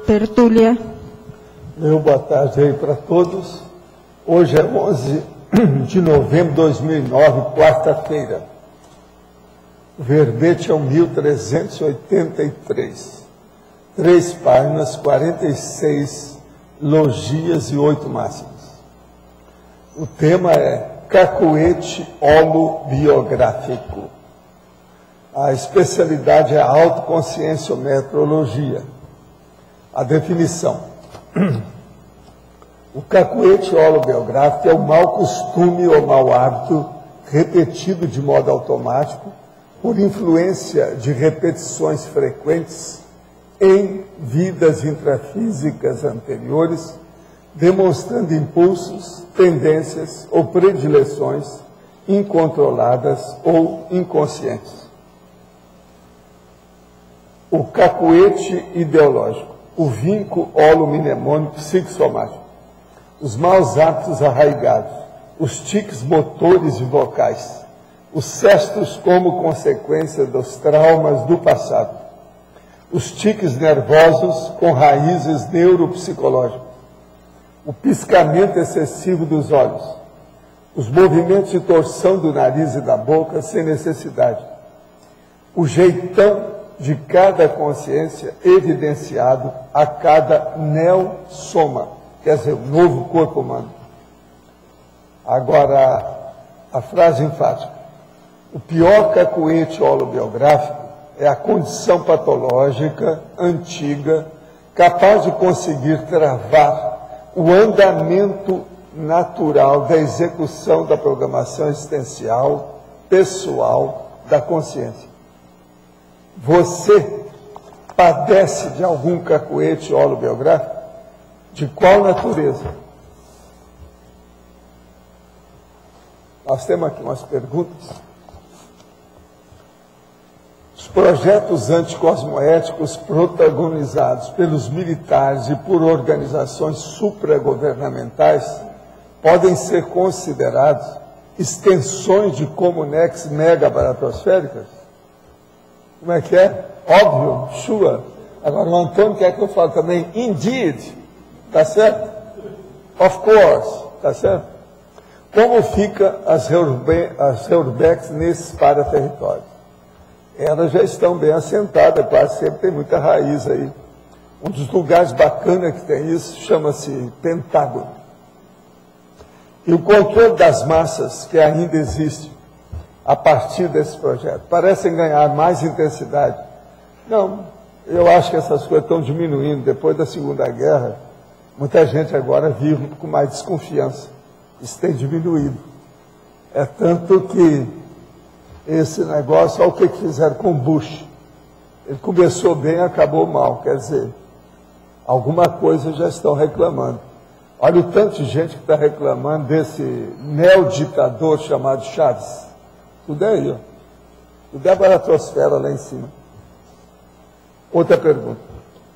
tertúlia. Meu boa tarde aí para todos. Hoje é 11 de novembro de 2009, quarta-feira. O verbete é o 1383. 3 páginas, 46 logias e 8 máximas. O tema é cacuete holobiográfico. A especialidade é a autoconscienciometrologia. A definição. O cacuete holobiográfico é o mau costume ou mau hábito repetido de modo automático por influência de repetições frequentes em vidas intrafísicas anteriores, demonstrando impulsos, tendências ou predileções incontroladas ou inconscientes. O cacuete ideológico, o vinco holomnemônico psicossomático, os maus hábitos arraigados, os tiques motores e vocais, os cestos como consequência dos traumas do passado, os tiques nervosos com raízes neuropsicológicas, o piscamento excessivo dos olhos, os movimentos de torção do nariz e da boca sem necessidade, o jeitão de cada consciência evidenciado a cada neosoma, quer dizer, o novo corpo humano. Agora, a frase enfática. O pior cacuete holobiográfico é a condição patológica, antiga, capaz de conseguir travar o andamento natural da execução da programação existencial, pessoal, da consciência. Você padece de algum cacuete holobiográfico? De qual natureza? Nós temos aqui umas perguntas. Os projetos anticosmoéticos protagonizados pelos militares e por organizações supragovernamentais podem ser considerados extensões de comunex megabaratosféricas? Como é que é? Óbvio, sure. Agora o Antônio quer que eu fale também, indeed, tá certo? Of course, tá certo? Como fica as Heurbex nesses paraterritórios? Elas já estão bem assentadas, quase sempre tem muita raiz aí. Um dos lugares bacanas que tem isso chama-se Pentágono. E o controle das massas que ainda existe a partir desse projeto parecem ganhar mais intensidade. Não, eu acho que essas coisas estão diminuindo. Depois da Segunda Guerra, muita gente agora vive com mais desconfiança. Isso tem diminuído. É tanto que esse negócio, olha o que fizeram com Bush. Ele começou bem e acabou mal. Quer dizer, alguma coisa já estão reclamando. Olha o tanto de gente que está reclamando desse neoditador chamado Chaves. Tudo é aí, ó. Tudo é a baratosfera lá em cima. Outra pergunta.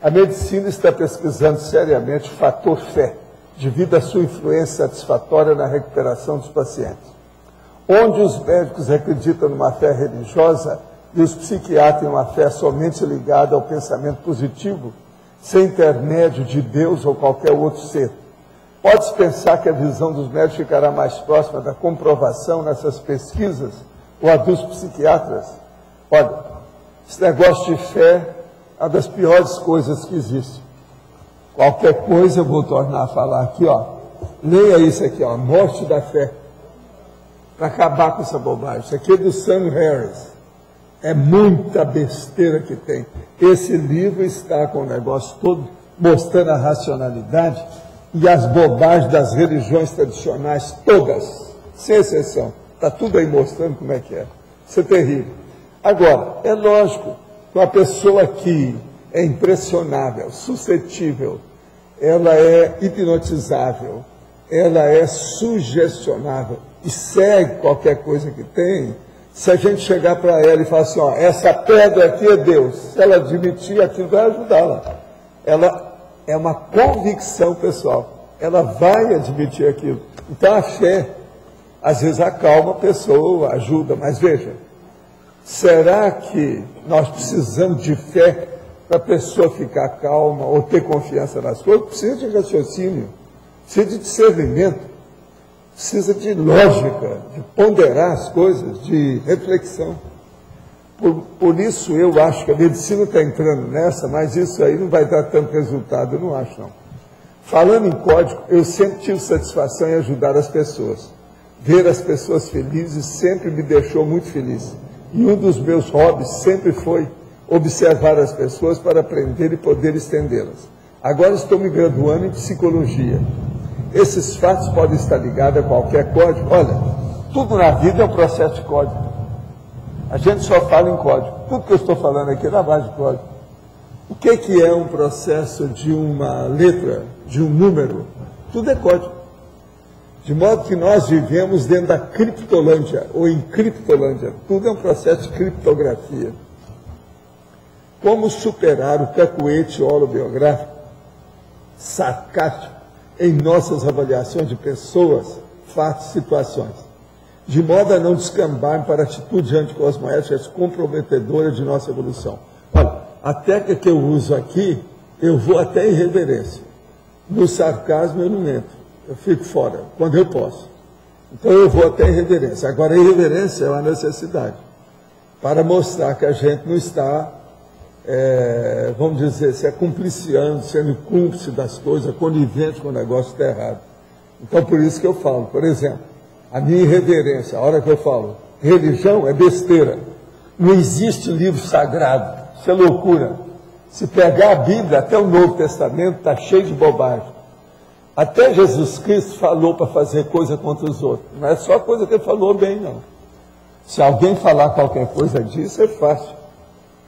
A medicina está pesquisando seriamente o fator fé, devido à sua influência satisfatória na recuperação dos pacientes. Onde os médicos acreditam numa fé religiosa e os psiquiatras em uma fé somente ligada ao pensamento positivo, sem intermédio de Deus ou qualquer outro ser. Pode-se pensar que a visão dos médicos ficará mais próxima da comprovação nessas pesquisas ou a dos psiquiatras? Olha, esse negócio de fé é uma das piores coisas que existe. Qualquer coisa eu vou tornar a falar aqui, ó. Leia isso aqui, ó, Morte da Fé. Para acabar com essa bobagem. Isso aqui é do Sam Harris. É muita besteira que tem. Esse livro está com o negócio todo mostrando a racionalidade e as bobagens das religiões tradicionais todas, sem exceção. Está tudo aí mostrando como é que é. Isso é terrível. Agora, é lógico, uma pessoa que é impressionável, suscetível, ela é hipnotizável, ela é sugestionável e segue qualquer coisa que tem. Se a gente chegar para ela e falar assim, ó, essa pedra aqui é Deus, se ela admitir, aquilo vai ajudá-la. Ela é uma convicção pessoal, ela vai admitir aquilo. Então a fé às vezes acalma a pessoa, ajuda, mas veja, será que nós precisamos de fé para a pessoa ficar calma ou ter confiança nas coisas, precisa de raciocínio, precisa de discernimento, precisa de lógica, de ponderar as coisas, de reflexão. Por isso eu acho que a medicina está entrando nessa, mas isso aí não vai dar tanto resultado, eu não acho não. Falando em código, eu sempre tive satisfação em ajudar as pessoas. Ver as pessoas felizes sempre me deixou muito feliz. E um dos meus hobbies sempre foi observar as pessoas para aprender e poder estendê-las. Agora estou me graduando em psicologia. Esses fatos podem estar ligados a qualquer código. Olha, tudo na vida é um processo de código. A gente só fala em código. Tudo que eu estou falando aqui é na base de código. O que é um processo de uma letra, de um número? Tudo é código. De modo que nós vivemos dentro da criptolândia, ou em criptolândia. Tudo é um processo de criptografia. Como superar o cacuete holobiográfico sarcástico em nossas avaliações de pessoas, fatos e situações, de modo a não descambar para atitudes anticosmoéticas comprometedoras de nossa evolução. Olha, a técnica que eu uso aqui, eu vou até em reverência. No sarcasmo eu não entro, eu fico fora, quando eu posso. Então eu vou até em reverência. Agora, a irreverência é uma necessidade, para mostrar que a gente não está, vamos dizer, se é cumpliciando, sendo cúmplice das coisas, conivente com o negócio que está errado. Então, por isso que eu falo, por exemplo, a minha irreverência, a hora que eu falo, religião é besteira. Não existe livro sagrado, isso é loucura. Se pegar a Bíblia, até o Novo Testamento, está cheio de bobagem. Até Jesus Cristo falou para fazer coisa contra os outros. Não é só coisa que ele falou bem, não. Se alguém falar qualquer coisa disso, é fácil.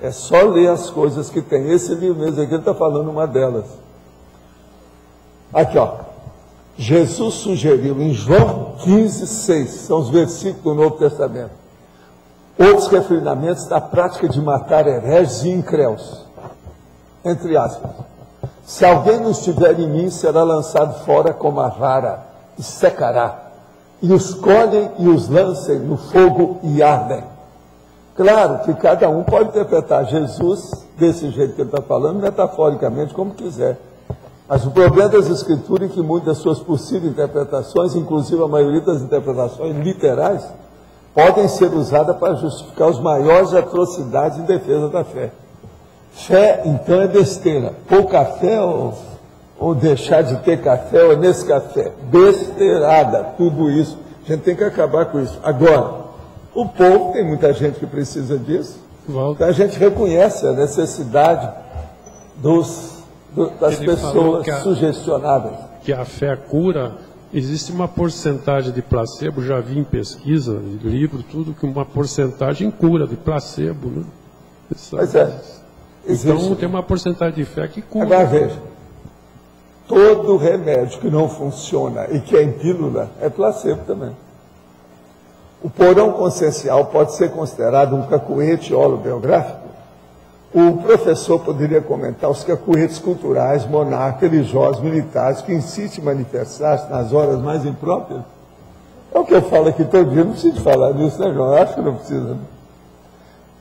É só ler as coisas que tem. Esse livro mesmo aqui, ele está falando uma delas. Aqui, ó. Jesus sugeriu em João 15:6, são os versículos do Novo Testamento, outros refinamentos da prática de matar hereges e incréus. Entre aspas. Se alguém não estiver em mim, será lançado fora como a vara e secará. E os colhem e os lancem no fogo e ardem. Claro que cada um pode interpretar Jesus desse jeito que ele está falando, metaforicamente, como quiser. Mas o problema das Escrituras é que muitas das suas possíveis interpretações, inclusive a maioria das interpretações literais, podem ser usadas para justificar os maiores atrocidades em defesa da fé. Fé, então, é besteira. Pôr café ou deixar de ter café ou nesse café. Besteirada, tudo isso. A gente tem que acabar com isso. Agora, o povo, tem muita gente que precisa disso. Então a gente reconhece a necessidade das pessoas sugestionáveis. Que a fé cura, existe uma porcentagem de placebo, já vi em pesquisa, em livro, tudo, que uma porcentagem cura de placebo, né? Pois é. Então tem uma porcentagem de fé que cura. Agora veja, todo remédio que não funciona e que é em pílula é placebo também. O porão consciencial pode ser considerado um cacuete holobiográfico. O professor poderia comentar os cacuetes culturais, monarcas, religiosos, militares, que insistem em manifestar-se nas horas mais impróprias. É o que eu falo aqui todo dia, não preciso falar disso, né, João? Eu acho que não precisa. Né?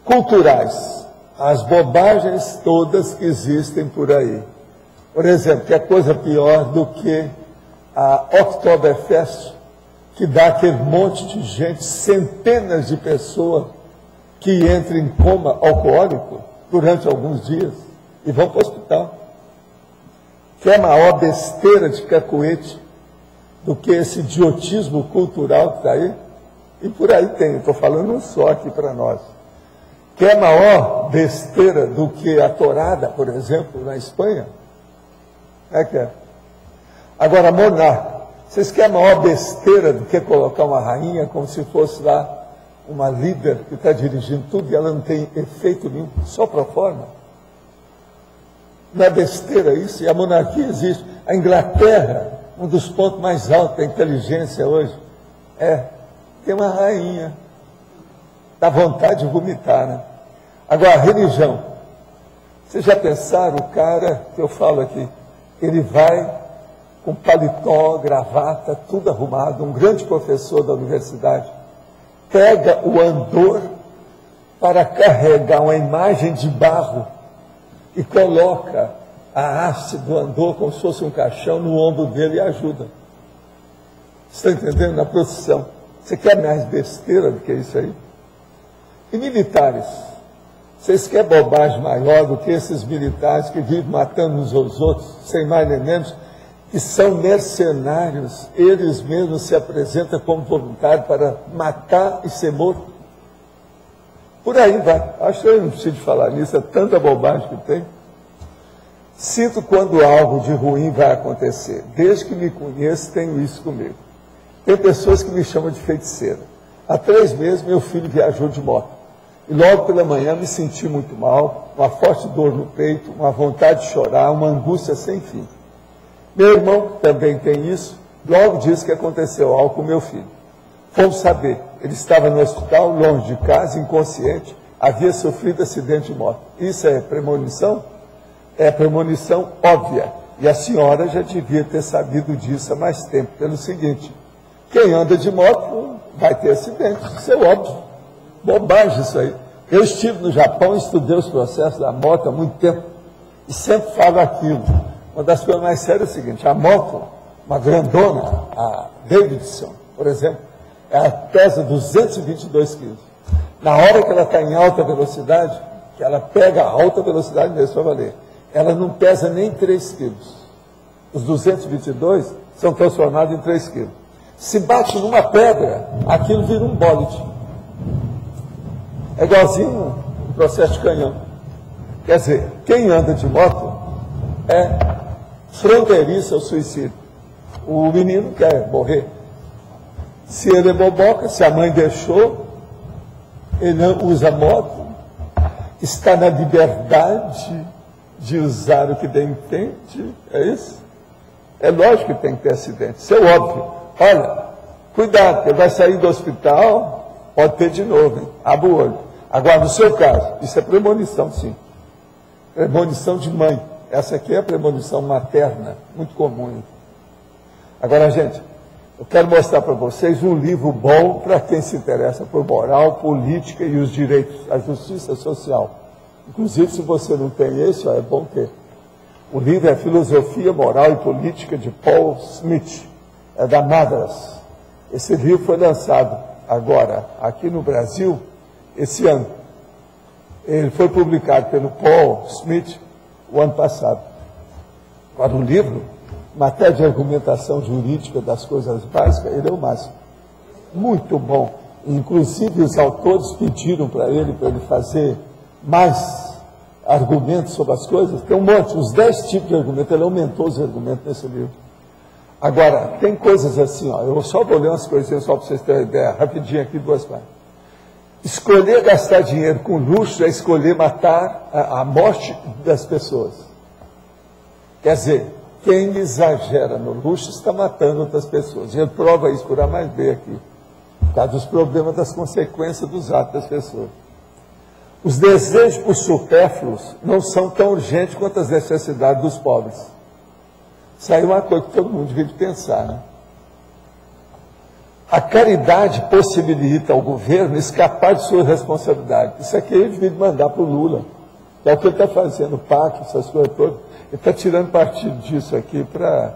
Culturais, as bobagens todas que existem por aí. Por exemplo, que é coisa pior do que a Oktoberfest, que dá aquele monte de gente, centenas de pessoas que entram em coma alcoólico durante alguns dias e vão para o hospital. Que é a maior besteira de cacuete do que esse idiotismo cultural que está aí. E por aí tem, estou falando um só aqui para nós. Que é a maior besteira do que a torada, por exemplo, na Espanha. É que é. Agora, monarca. Vocês querem a maior besteira do que colocar uma rainha como se fosse lá uma líder que está dirigindo tudo e ela não tem efeito nenhum, só para forma? Não é besteira isso? E a monarquia existe. A Inglaterra, um dos pontos mais altos da inteligência hoje, tem uma rainha. Dá vontade de vomitar, né? Agora, a religião. Vocês já pensaram, o cara que eu falo aqui, ele vai com paletó, gravata, tudo arrumado, um grande professor da universidade, pega o andor para carregar uma imagem de barro e coloca a haste do andor como se fosse um caixão no ombro dele e ajuda. Você está entendendo? Na procissão. Você quer mais besteira do que isso aí? E militares? Vocês querem bobagem maior do que esses militares que vivem matando uns aos outros, sem mais nem menos, que são mercenários, eles mesmos se apresentam como voluntários para matar e ser morto? Por aí vai. Acho que eu não preciso falar nisso, é tanta bobagem que tem. Sinto quando algo de ruim vai acontecer. Desde que me conheço, tenho isso comigo. Tem pessoas que me chamam de feiticeira. Há 3 meses, meu filho viajou de moto. E logo pela manhã me senti muito mal, uma forte dor no peito, uma vontade de chorar, uma angústia sem fim. Meu irmão também tem isso, logo disse que aconteceu algo com meu filho. Fomos saber, ele estava no hospital, longe de casa, inconsciente, havia sofrido acidente de moto. Isso é premonição? É premonição óbvia. E a senhora já devia ter sabido disso há mais tempo, pelo seguinte: quem anda de moto vai ter acidente, isso é óbvio. Bobagem isso aí. Eu estive no Japão e estudei os processos da moto há muito tempo. E sempre falo aquilo. Uma das coisas mais sérias é o seguinte: a moto, uma grandona, a Davidson, por exemplo, ela pesa 222 quilos. Na hora que ela está em alta velocidade, que ela pega a alta velocidade mesmo para valer, ela não pesa nem 3 quilos. Os 222 são transformados em 3 quilos. Se bate numa pedra, aquilo vira um bólide. É igualzinho um processo de canhão. Quer dizer, quem anda de moto é fronteiriço ao suicídio. O menino quer morrer. Se ele é boboca, se a mãe deixou, ele não usa moto, está na liberdade de usar o que bem entende, é isso? É lógico que tem que ter acidente, isso é óbvio. Olha, cuidado, ele vai sair do hospital, pode ter de novo, hein? Abre o olho. Agora, no seu caso, isso é premonição, sim. Premonição de mãe. Essa aqui é a premonição materna, muito comum. Hein? Agora, gente, eu quero mostrar para vocês um livro bom para quem se interessa por moral, política e os direitos, a justiça social. Inclusive, se você não tem esse, é bom ter. O livro é Filosofia, Moral e Política, de Paul Smith, é da Madras. Esse livro foi lançado agora, aqui no Brasil, esse ano. Ele foi publicado pelo Paul Smith o ano passado. Agora, o livro, matéria de argumentação jurídica das coisas básicas, ele é o máximo. Muito bom. Inclusive, os autores pediram para ele fazer mais argumentos sobre as coisas. Tem um monte, uns 10 tipos de argumentos. Ele aumentou os argumentos nesse livro. Agora, tem coisas assim, ó, eu só vou ler umas coisinhas só para vocês terem uma ideia, rapidinho aqui, 2 páginas. Escolher gastar dinheiro com luxo é escolher matar a morte das pessoas. Quer dizer, quem exagera no luxo está matando outras pessoas. E ele prova isso por A mais B aqui, por causa dos problemas, das consequências dos atos das pessoas. Os desejos por supérfluos não são tão urgentes quanto as necessidades dos pobres. Isso aí é uma coisa que todo mundo devia pensar, né? A caridade possibilita ao governo escapar de sua responsabilidade. Isso aqui ele devia mandar para o Lula, que é o que ele está fazendo, o PAC, essas coisas todas. Ele está tirando partido disso aqui para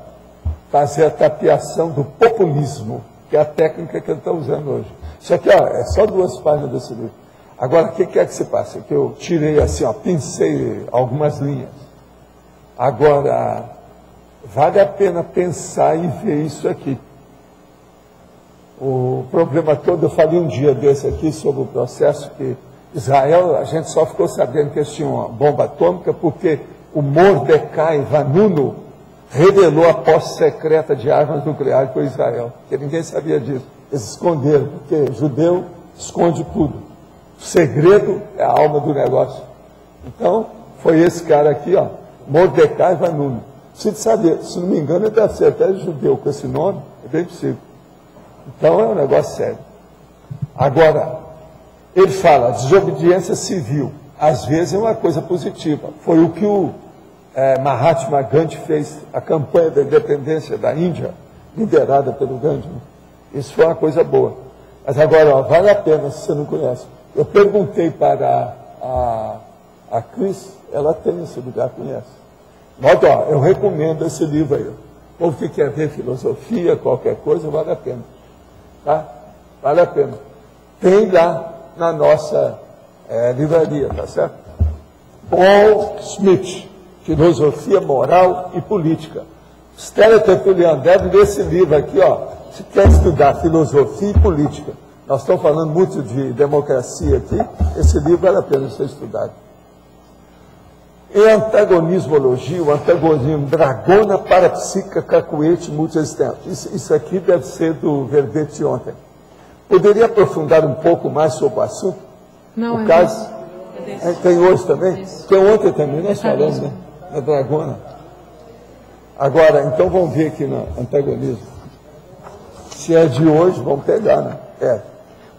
fazer a tapeação do populismo, que é a técnica que ele está usando hoje. Isso aqui, ó, é só 2 páginas desse livro. Agora, o que é que se passa? Que eu tirei assim, ó, pincei algumas linhas. Agora, vale a pena pensar e ver isso aqui. O problema todo, eu falei um dia desse aqui sobre o processo que Israel, a gente só ficou sabendo que eles tinham uma bomba atômica porque o Mordecai Vanunu revelou a posse secreta de armas nucleares para Israel, porque ninguém sabia disso. Eles esconderam, porque judeu esconde tudo. O segredo é a alma do negócio. Então, foi esse cara aqui, ó, Mordecai Vanunu. Preciso saber, se não me engano, ele deve ser até judeu com esse nome, é bem possível. Então, é um negócio sério. Agora, ele fala, desobediência civil, às vezes é uma coisa positiva. Foi o que o Mahatma Gandhi fez, a campanha da independência da Índia, liderada pelo Gandhi. Isso foi uma coisa boa. Mas agora, vale a pena, se você não conhece. Eu perguntei para a Cris, ela tem esse lugar, conhece. Mas, ó, eu recomendo esse livro aí. O povo que quer ver filosofia, qualquer coisa, vale a pena. Tá? Vale a pena. Tem lá na nossa livraria, tá certo? Paul Smith, Filosofia, Moral e Política. Stella Tertullian deve ler esse livro aqui, ó. Se quer estudar filosofia e política, nós estamos falando muito de democracia aqui, esse livro vale a pena ser estudado. Em antagonismologia, o antagonismo dragona, parapsíquica, cacuete, multiexistente. Isso aqui deve ser do verbete de ontem. Poderia aprofundar um pouco mais sobre o assunto? Não, o caso tem hoje também? Isso. Tem ontem também, nós falamos, né? Da dragona. Agora, então vamos ver aqui no antagonismo. Se é de hoje, vamos pegar, né?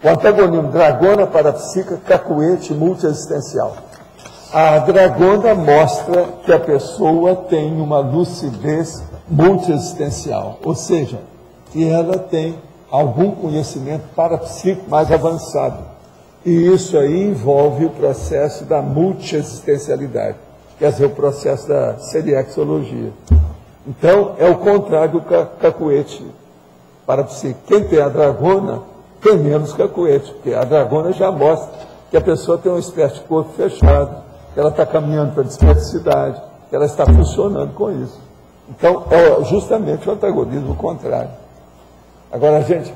O antagonismo dragona, parapsíquica, cacuete, multiexistencial. A dragona mostra que a pessoa tem uma lucidez multiexistencial, ou seja, que ela tem algum conhecimento parapsíquico mais avançado. E isso aí envolve o processo da multiexistencialidade, quer dizer, o processo da seriexologia. Então, é o contrário do cacuete parapsíquico. Quem tem a dragona tem menos cacuete, porque a dragona já mostra que a pessoa tem uma espécie de corpo fechado, que ela está caminhando para a dispersidade, que ela está funcionando com isso. Então, é justamente o antagonismo contrário. Agora, gente,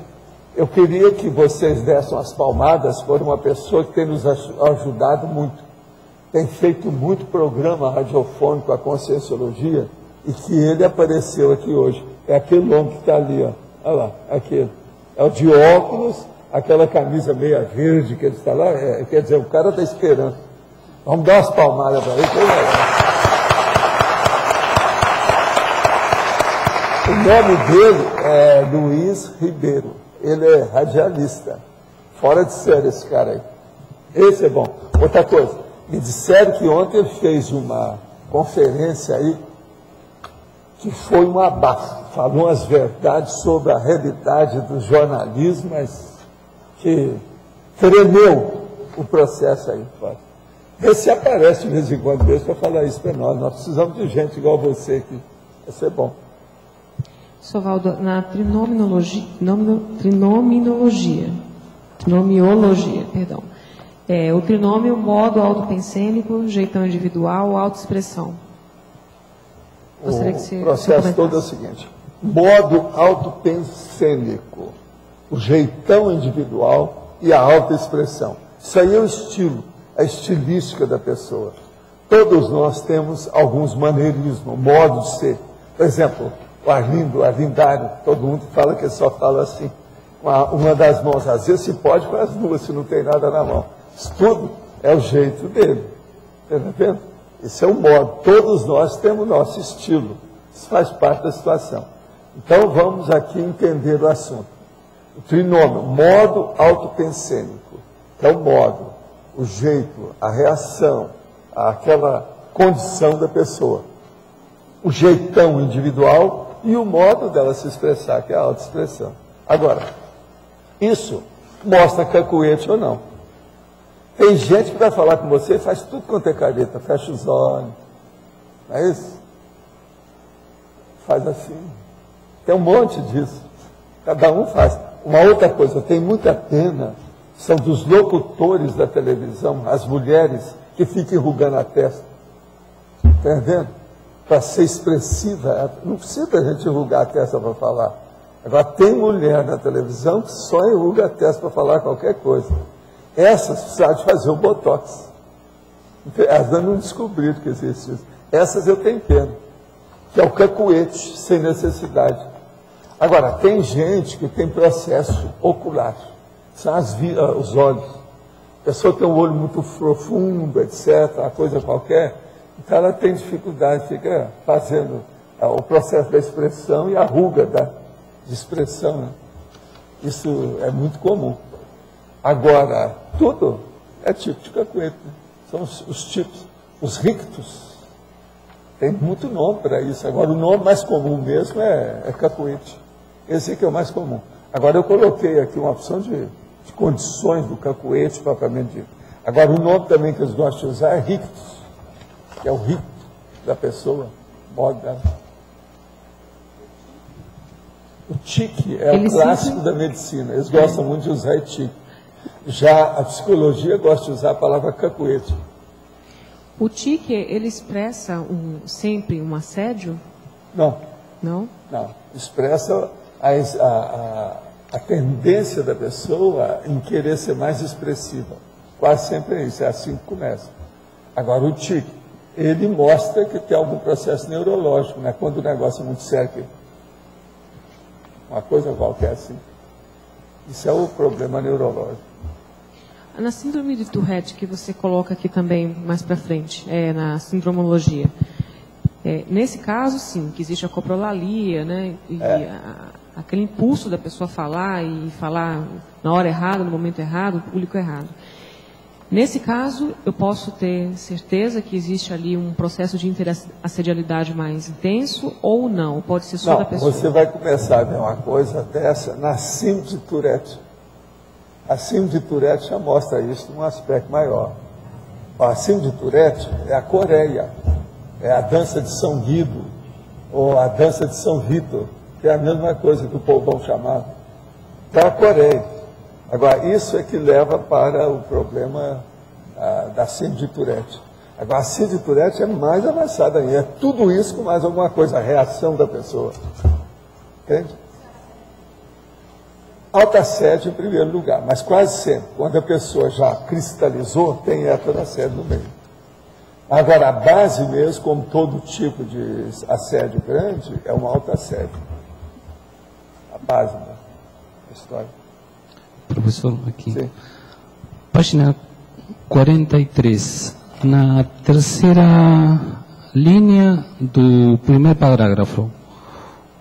eu queria que vocês dessem umas palmadas por uma pessoa que tem nos ajudado muito. Tem feito muito programa radiofônico, a Conscienciologia, e que ele apareceu aqui hoje. É aquele homem que está ali, ó. Olha lá, aquele. É o de óculos, aquela camisa meia verde que ele está lá. Quer dizer, o cara está esperando. Vamos dar umas palmadas para ele. O nome dele é Luiz Ribeiro. Ele é radialista. Fora de série esse cara aí. Esse é bom. Outra coisa, me disseram que ontem ele fez uma conferência aí que foi um abafo. Falou as verdades sobre a realidade do jornalismo, mas que tremeu o processo aí. Esse aparece de vez em quando mesmo para falar isso para nós. Nós precisamos de gente igual você aqui. Vai ser bom. Sovaldo, na trinomiologia, perdão. O trinômio, modo autopensênico, jeitão individual, autoexpressão. O processo todo é o seguinte: modo autopensênico, o jeitão individual e a autoexpressão. Isso aí é o estilo, a estilística da pessoa. Todos nós temos alguns maneirismos, modo de ser. Por exemplo, o Arlindo, o Arlindário, todo mundo fala que ele só fala assim, com uma das mãos. Às vezes se pode com as duas, se não tem nada na mão. Isso tudo é o jeito dele. Está vendo? Esse é o modo. Todos nós temos o nosso estilo. Isso faz parte da situação. Então vamos aqui entender o assunto. O trinômio, modo autopensênico, que é o modo, o jeito, a reação, aquela condição da pessoa. O jeitão individual e o modo dela se expressar, que é a autoexpressão. Agora, isso mostra cacuete ou não. Tem gente que vai falar com você e faz tudo quanto é careta, fecha os olhos. Não é isso? Faz assim. Tem um monte disso. Cada um faz. Uma outra coisa, tem muita pena, são dos locutores da televisão, as mulheres que ficam enrugando a testa. Está entendendo? Para ser expressiva, não precisa a gente enrugar a testa para falar. Agora, tem mulher na televisão que só enruga a testa para falar qualquer coisa. Essas precisaram de fazer o botox. Elas não descobriram que existe isso. Essas eu tenho pena, que é o cacuete, sem necessidade. Agora, tem gente que tem processo ocular, são os olhos. A pessoa tem um olho muito profundo, etc., uma coisa qualquer, então ela tem dificuldade, fica fazendo o processo da expressão e a ruga de expressão. Né? Isso é muito comum. Agora, tudo é tipo de cacuete. Né? São os tipos. Os rictus. Tem muito nome para isso. Agora, o nome mais comum mesmo é cacuete. Esse aqui é o mais comum. Agora, eu coloquei aqui uma opção de condições do cacuete, propriamente dito. Agora, o nome também que eles gostam de usar é rictus. que é o rito da pessoa, o modo dela. O tique é o clássico da medicina, eles gostam muito de usar tique. Já a psicologia gosta de usar a palavra cacuete. O tique, ele expressa sempre um assédio? Não. Não? Não. Expressa a tendência da pessoa em querer ser mais expressiva. Quase sempre é isso, é assim que começa. Agora, o tique, ele mostra que tem algum processo neurológico, né? Quando o negócio é muito sério, uma coisa qualquer assim. Isso é o problema neurológico. Na síndrome de Tourette, que você coloca aqui também mais para frente, na sindromologia, nesse caso, sim, que existe a coprolalia, né? E aquele impulso da pessoa falar e falar na hora errada, no momento errado, no público errado. Nesse caso, eu posso ter certeza que existe ali um processo de interassedialidade mais intenso ou não? Pode ser só da pessoa? Você vai começar a ver uma coisa dessa na síndrome de Tourette. A síndrome de Tourette já mostra isso num aspecto maior. A síndrome de Tourette é a Coreia, é a dança de São Guido, ou a dança de São Vitor, que é a mesma coisa que o povão chamava. Então, a Coreia. Agora, isso é que leva para o problema da síndrome de Tourette. Agora, a síndrome de Tourette é mais avançada ainda. É tudo isso com mais alguma coisa, a reação da pessoa. Entende? Autoassédio em primeiro lugar, mas quase sempre, quando a pessoa já cristalizou, tem heterassédio no meio. Agora, a base mesmo, como todo tipo de assédio grande, é um autoassédio. A base da história. Professor, aqui. Sim. Página 43. Na terceira linha do primeiro parágrafo.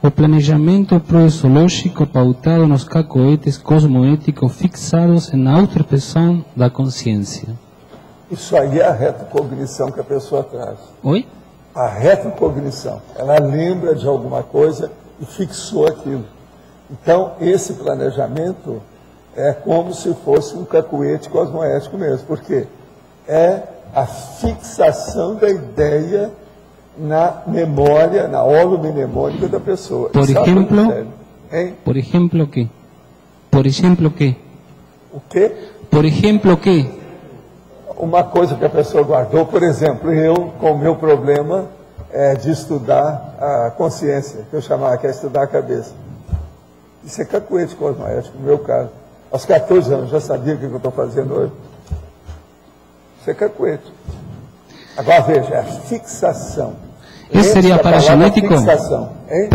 O planejamento proesológico pautado nos cacoetes cosmoéticos fixados na autoexpressão da consciência. Isso aí é a retrocognição que a pessoa traz. Oi? A retrocognição. Ela lembra de alguma coisa e fixou aquilo. Então, esse planejamento é como se fosse um cacuete cosmoético mesmo, porque é a fixação da ideia na memória, na holomnemônica da pessoa. Por exemplo, ¿qué? Por exemplo, ¿qué? O quê? Por exemplo, ¿qué? Uma coisa que a pessoa guardou, por exemplo, eu, com o meu problema de estudar a consciência, que eu chamava, que é estudar a cabeça. Isso é cacuete cosmoético, no meu caso. Aos 14 anos, já sabia o que eu estou fazendo hoje. Isso é cacuete. Agora veja, a fixação. Isso seria paragenético? Fixação, hein?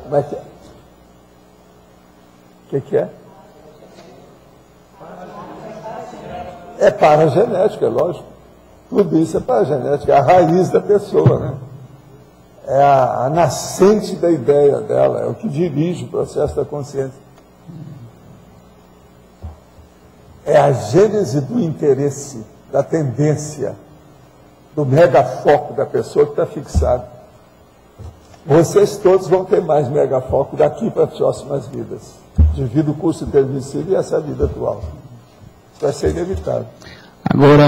Como é que é? O que é? É paragenético, é lógico. Tudo isso é paragenético, é a raiz da pessoa, né? É a nascente da ideia dela, é o que dirige o processo da consciência. É a gênese do interesse, da tendência, do megafoco da pessoa que está fixado. Vocês todos vão ter mais megafoco daqui para as próximas vidas, devido ao curso intermissivo e essa vida atual. Isso vai ser inevitável. Agora,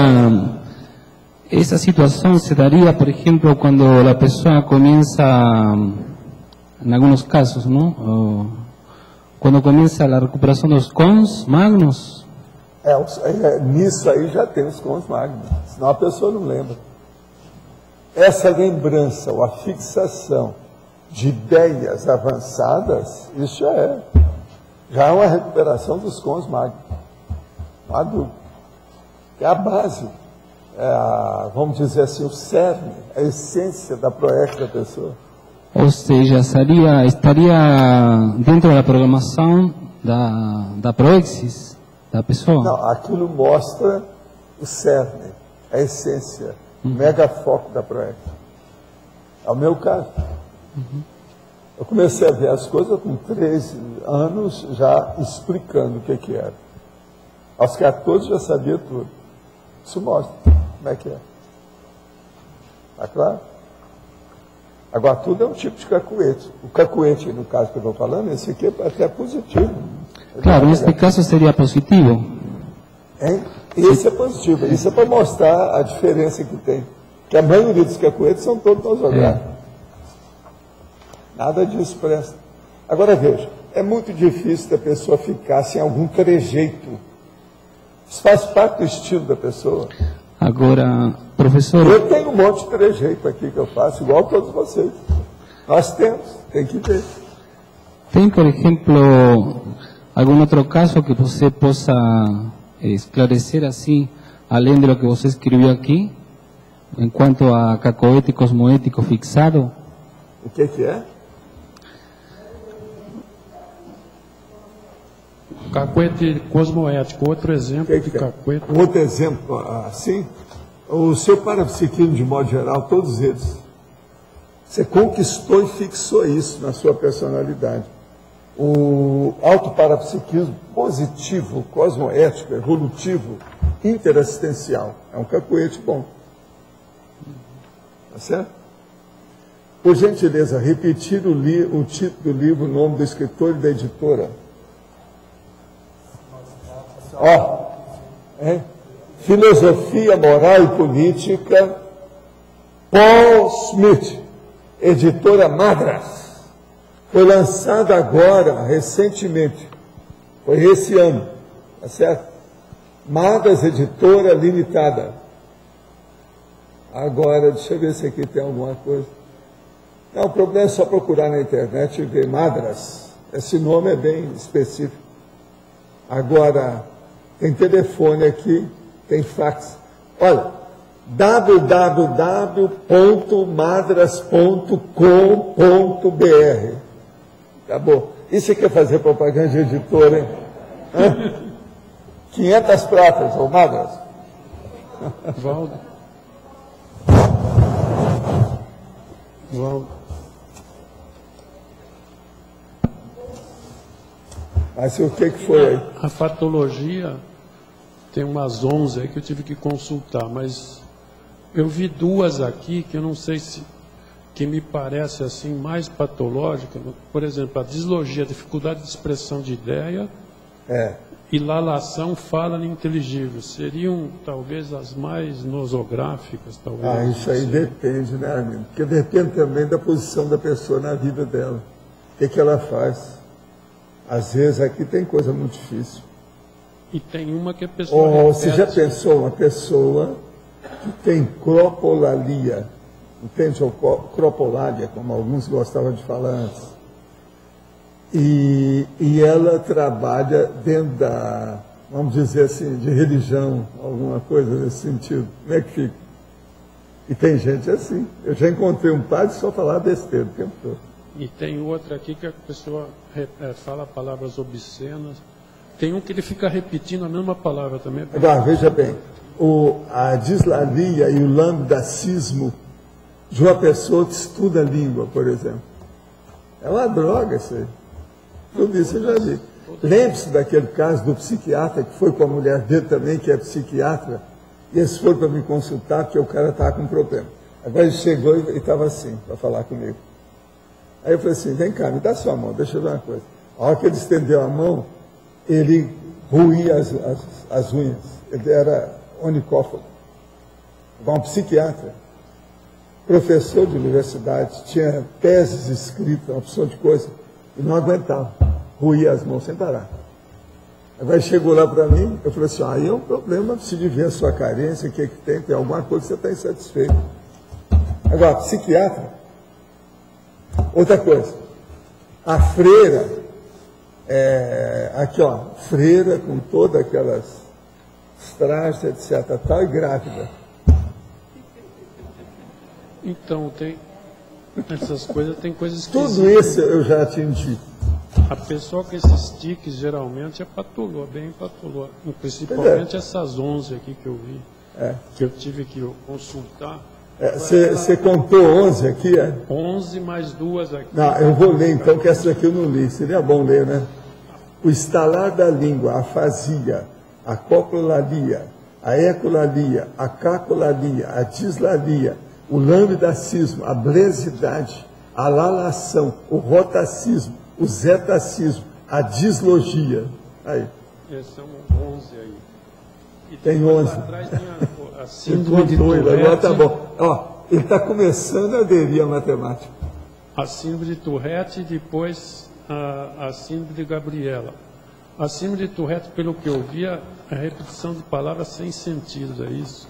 essa situação se daria, por exemplo, quando a pessoa começa, em alguns casos, não? Quando começa a recuperação dos cons magnos. Nisso aí já tem os cons magnos, senão a pessoa não lembra. Essa lembrança, ou a fixação de ideias avançadas, isso já é uma recuperação dos cons magnos. Não há dúvida. É a base, vamos dizer assim, o cerne, a essência da proex da pessoa. Ou seja, estaria dentro da programação da proexis da pessoa? Não, aquilo mostra o cerne, a essência, o megafoco da proex. É o meu caso. Eu comecei a ver as coisas com 13 anos já explicando o que era. Aos 14 já sabia tudo. Isso mostra como é que é. Está claro? Agora, tudo é um tipo de cacuete. O cacuete, no caso que eu estou falando, esse aqui é até positivo. Claro, neste caso seria positivo. Hein? Isso é positivo, isso é para mostrar a diferença que tem. Que a maioria dos cacoetes são todos nosográficos. Nada disso presta. Agora veja, é muito difícil da pessoa ficar sem algum trejeito. Isso faz parte do estilo da pessoa. Agora, professor... Eu tenho um monte de trejeito aqui que eu faço, igual todos vocês. Nós temos, tem que ver. Tem, por exemplo, algum outro caso que você possa esclarecer assim, além do que você escreveu aqui, em quanto a cacoete cosmoético fixado? O que é? Cacoete cosmoético, outro exemplo de cacoete. Outro exemplo, assim, o seu parapsiquismo, de modo geral, todos eles, você conquistou e fixou isso na sua personalidade. O autoparapsiquismo positivo, cosmoético, evolutivo, interassistencial, é um cacoete bom. Tá certo? Por gentileza, repetir o título do livro, o nome do escritor e da editora. Filosofia Moral e Política, Paul Smith, editora Madras. Foi lançado agora, recentemente, foi esse ano, tá certo? Madras, editora limitada. Agora, deixa eu ver se aqui tem alguma coisa. Não, o problema é só procurar na internet e ver Madras. Esse nome é bem específico. Agora, tem telefone aqui, tem fax. Olha, www.madras.com.br. Acabou. E você quer fazer propaganda de editora, hein? 500 pratas, ô Madras. Valdo. Mas o que foi aí? A patologia, tem umas 11 aí que eu tive que consultar, mas eu vi duas aqui que eu não sei se, que me parece assim mais patológica. Por exemplo, a dislogia, dificuldade de expressão de ideia, e lalação, fala ininteligível. Seriam talvez as mais nosográficas, talvez. Isso aí depende, né, amigo? Porque depende também da posição da pessoa na vida dela. O que ela faz? Às vezes aqui tem coisa muito difícil. E tem uma que a pessoa você já pensou uma pessoa que tem cropolalia, entende? Ou cropolalia, como alguns gostavam de falar antes. E ela trabalha dentro da, vamos dizer assim, de religião, alguma coisa nesse sentido. Como é que fica? E tem gente assim. Eu já encontrei um padre que só falava besteira o tempo todo. E tem outra aqui que a pessoa fala palavras obscenas. Tem um que ele fica repetindo a mesma palavra também. Agora, veja bem, a dislalia e o lambdacismo de uma pessoa que estuda a língua, por exemplo. É uma droga isso aí. Tudo isso eu já vi. Lembre-se daquele caso do psiquiatra que foi com a mulher dele também, que é psiquiatra, e eles foram para me consultar porque o cara estava com problema. Agora ele chegou e estava assim, para falar comigo. Aí eu falei assim, vem cá, me dá sua mão, deixa eu ver uma coisa. A hora que ele estendeu a mão, ele roía as unhas. Ele era onicófago. Um psiquiatra, professor de universidade, tinha teses escritas, uma opção de coisa, e não aguentava. Roía as mãos sem parar. Agora ele chegou lá para mim, eu falei assim, aí é um problema, preciso de ver a sua carência, o que é que tem alguma coisa que você está insatisfeito. Agora, psiquiatra, outra coisa, a freira, aqui ó, freira com todas aquelas trajes, etc, tal, e grávida. Então, tem essas coisas, tem coisas que... Tudo isso eu já atingi. A pessoa com esses tiques geralmente é patolô, bem patolô. Principalmente essas 11 aqui que eu vi, que eu tive que consultar. Você contou 11 aqui, 11 mais 2 aqui. Não, eu vou ler então, que essa aqui eu não li. Seria bom ler, né? O estalar da língua, a afasia, a coprolalia, a ecolalia, a cacolalia, a dislalia, o lambidacismo, a blesidade, a lalação, o rotacismo, o zetacismo, a dislogia. Aí. Esses são 11 aí. Tem 11. Atrás tinha a síndrome de Agora tá Tourette. bom. Ó, ele está começando a aderir à matemática. A síndrome de Tourette e depois a síndrome de Gabriela. A síndrome de Tourette, pelo que eu vi, é a repetição de palavras sem sentido, é isso?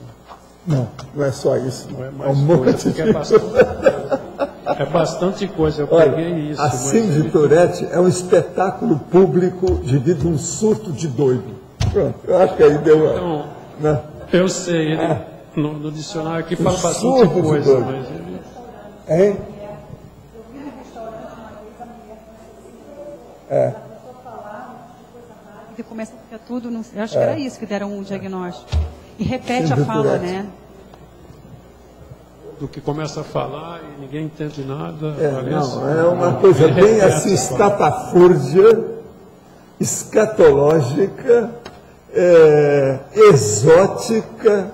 Não, não é só isso. Não é É mais um coisa, monte porque de... é bastante coisa, eu Olha, peguei isso. a mas síndrome de Tourette é um espetáculo público devido a um surto de doido. Pronto, eu acho que aí deu... Então, né? eu sei, ele, no dicionário aqui fala bastante surto de coisa, doido. mas ele... Hein? E começa a ficar tudo, não, eu acho que era isso que deram um diagnóstico. E repete Síndrome a fala, Tourette. né? do que começa a falar e ninguém entende nada. parece, Não, é uma coisa ele bem repete, assim, fala. estapafúrdia, escatológica, exótica,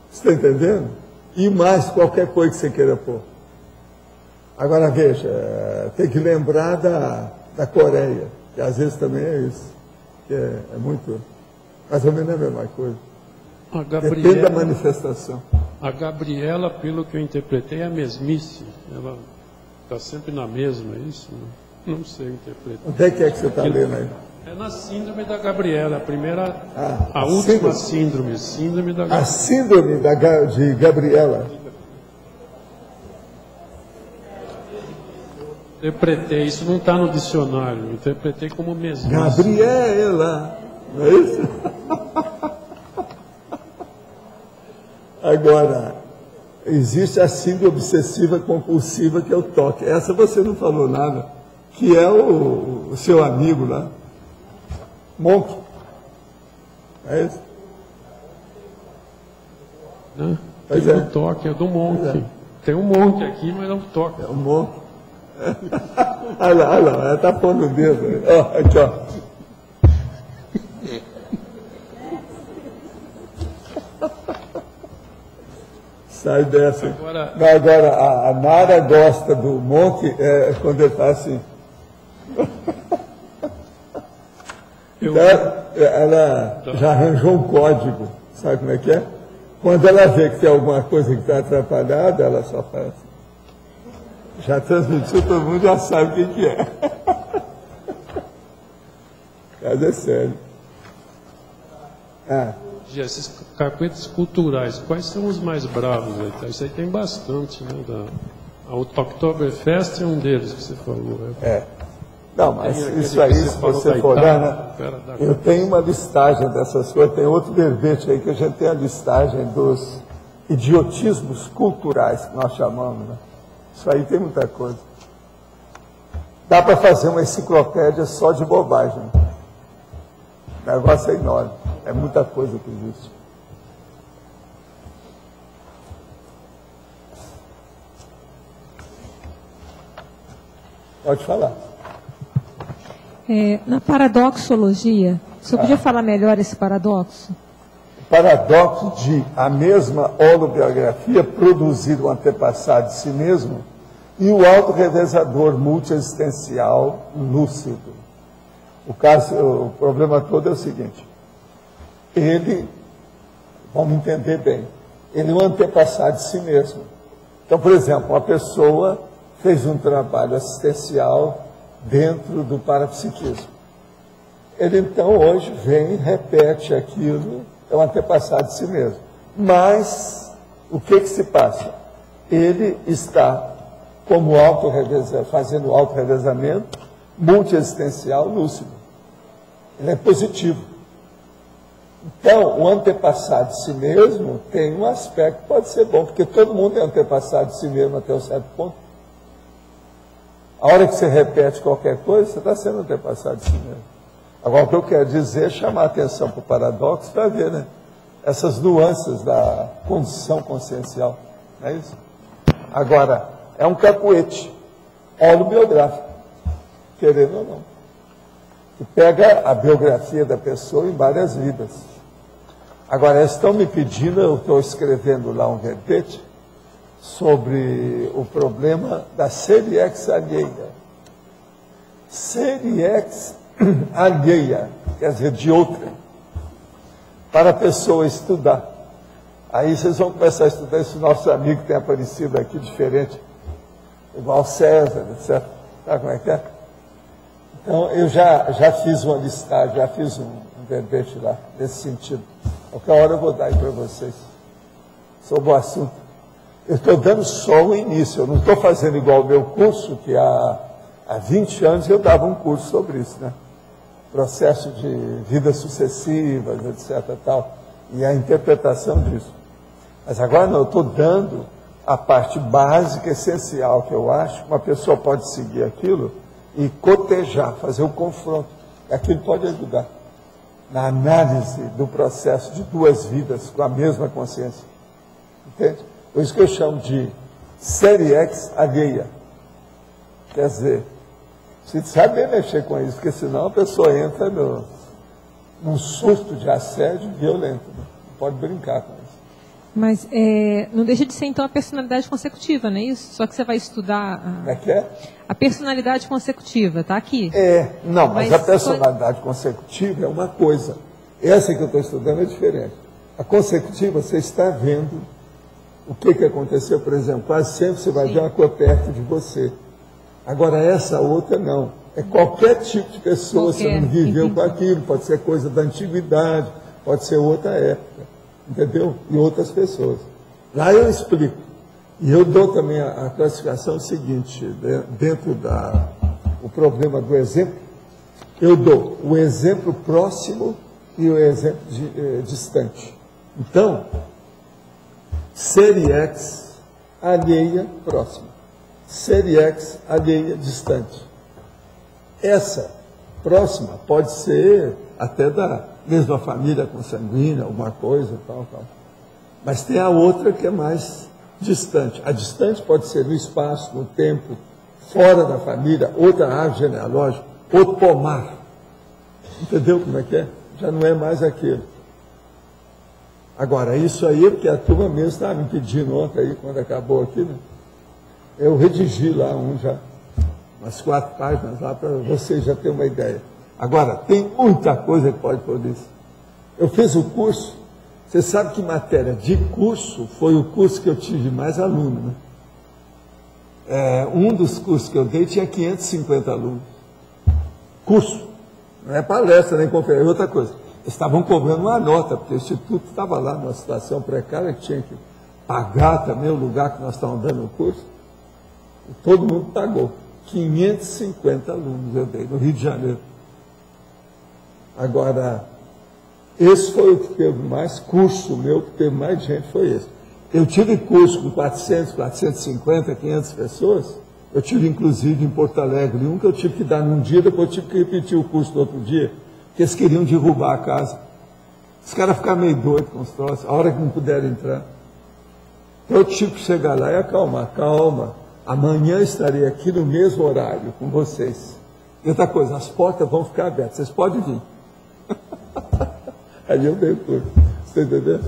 você está entendendo? E mais qualquer coisa que você queira pôr. Agora veja, tem que lembrar da Coreia, que às vezes também é isso, que é muito, mais ou menos a mesma coisa. A Depende da Gabriela, manifestação. a Gabriela, pelo que eu interpretei, é a mesmice. Ela está sempre na mesma, é isso? Não sei interpretar. Onde é que você está lendo aí? É na síndrome da Gabriela, a primeira, Ah, a a última síndrome da A Gabriela. síndrome de Gabriela. Interpretei, isso não está no dicionário, eu interpretei como mesmice. Gabriela, não é isso? Agora, existe a síndrome obsessiva compulsiva, que é o toque. Essa você não falou nada, que é o seu amigo lá, Monk. É isso? Né? Pois Tem é. um toque, é do Monk. Pois é. Tem um Monk aqui, mas é um toque. É o Monk. Olha lá, ela está pondo o dedo. Ó, aqui, ó. Sai dessa. Agora- Não, agora, a Nara gosta do Monk quando ele está assim. Ela já arranjou um código, sabe como é que é? Quando ela vê que tem alguma coisa que está atrapalhada, ela só faz assim. Já transmitiu, todo mundo já sabe o que é. O caso é sério. Esses cacuetes culturais, quais são os mais bravos aí? Tá? Isso aí tem bastante, né? A Oktoberfest é um deles que você falou. Não, mas Tem aquele isso aí, que se falou você da for Itália, olhar, né? Fera da- Eu tenho uma listagem dessas coisas, tem outro verbete aí que a gente tem a listagem dos idiotismos culturais, que nós chamamos, né? Isso aí tem muita coisa. Dá para fazer uma enciclopédia só de bobagem. O negócio é enorme, é muita coisa que existe. Pode falar. Na paradoxologia, o senhor podia falar melhor esse paradoxo? Paradoxo de a mesma holobiografia produzir o antepassado de si mesmo e o autorrevezador multiexistencial lúcido. O problema todo é o seguinte: ele, vamos entender bem, ele é um antepassado de si mesmo. Então, por exemplo, uma pessoa fez um trabalho assistencial dentro do parapsiquismo. Ele então hoje vem e repete aquilo, é um antepassado de si mesmo. Mas o que se passa? Ele está como fazendo autorrevezamento multiexistencial lúcido. Ele é positivo. Então, o antepassado de si mesmo tem um aspecto que pode ser bom, porque todo mundo é antepassado de si mesmo até um certo ponto. A hora que você repete qualquer coisa, você está sendo antepassado de si mesmo. Agora, o que eu quero dizer é chamar a atenção para o paradoxo para ver, né? Essas nuances da condição consciencial. Não é isso? Agora, é um cacuete holobiográfico, querendo ou não. Que pega a biografia da pessoa em várias vidas. Agora, eles estão me pedindo, eu estou escrevendo lá um verbete sobre o problema da seriex alheia. Seriex alheia, quer dizer, de outra. para a pessoa estudar. Aí vocês vão começar a estudar esse nosso amigo que tem aparecido aqui diferente, igual César, etc. Sabe como é que é? Então, eu já fiz uma listagem, já fiz um verbete lá, nesse sentido. Qualquer hora eu vou dar aí para vocês, sobre o assunto. Eu estou dando só o início, eu não estou fazendo igual o meu curso, que há 20 anos eu dava um curso sobre isso, né? Processo de vidas sucessivas, etc. Tal, e a interpretação disso. Mas agora não, eu estou dando a parte básica, essencial, que eu acho que uma pessoa pode seguir aquilo e cotejar, fazer o confronto. Aquilo pode ajudar na análise do processo de duas vidas com a mesma consciência. Entende? Por isso que eu chamo de série X alheia. Quer dizer, você sabe mexer com isso, porque senão a pessoa entra num surto de assédio violento. Né? Não pode brincar com isso. Mas não deixa de ser, então, a personalidade consecutiva, não é isso? Só que você vai estudar... Como é que é? A personalidade consecutiva, está aqui. Não, mas a personalidade consecutiva é uma coisa. Essa que eu estou estudando é diferente. A consecutiva, você está vendo o que aconteceu, por exemplo. Quase sempre você vai ver uma coisa perto de você. Agora, essa outra não. É qualquer tipo de pessoa, você não viveu com aquilo, pode ser coisa da antiguidade, pode ser outra época. Entendeu? E outras pessoas. Lá eu explico. E eu dou também a classificação seguinte, dentro o problema do exemplo, eu dou o exemplo próximo e o exemplo distante. Então, série X alheia próxima, série X alheia distante. Essa próxima pode ser até da mesma família consanguínea, alguma coisa, tal. Mas tem a outra que é mais distante. A distante pode ser no espaço, no tempo, fora da família, outra árvore genealógica, outro pomar. Entendeu como é que é? Já não é mais aquilo. Agora, isso aí é porque a turma mesmo estava me pedindo ontem, aí, quando acabou aqui, né? Eu redigi lá umas 4 páginas lá, para vocês já terem uma ideia. Agora, tem muita coisa que pode pôr isso. Eu fiz o curso, você sabe que matéria de curso foi o curso que eu tive mais aluno, né? Um dos cursos que eu dei tinha 550 alunos. Curso, não é palestra nem conferência, é outra coisa. Eles estavam cobrando uma nota, porque o Instituto estava lá numa situação precária, que tinha que pagar também o lugar que nós estávamos dando o curso. E todo mundo pagou. 550 alunos eu dei, no Rio de Janeiro. Agora, esse foi o que teve mais curso meu, que teve mais gente, foi esse. Eu tive curso com 400, 450, 500 pessoas. Eu tive, inclusive, em Porto Alegre, um que eu tive que dar num dia, depois eu tive que repetir o curso no outro dia, porque eles queriam derrubar a casa. Os caras ficaram meio doidos com os troços, a hora que não puderam entrar. Então eu tive que chegar lá e acalmar. Calma, amanhã estarei aqui no mesmo horário com vocês. E outra coisa, as portas vão ficar abertas, vocês podem vir. Aí eu dei curso, você entendeu?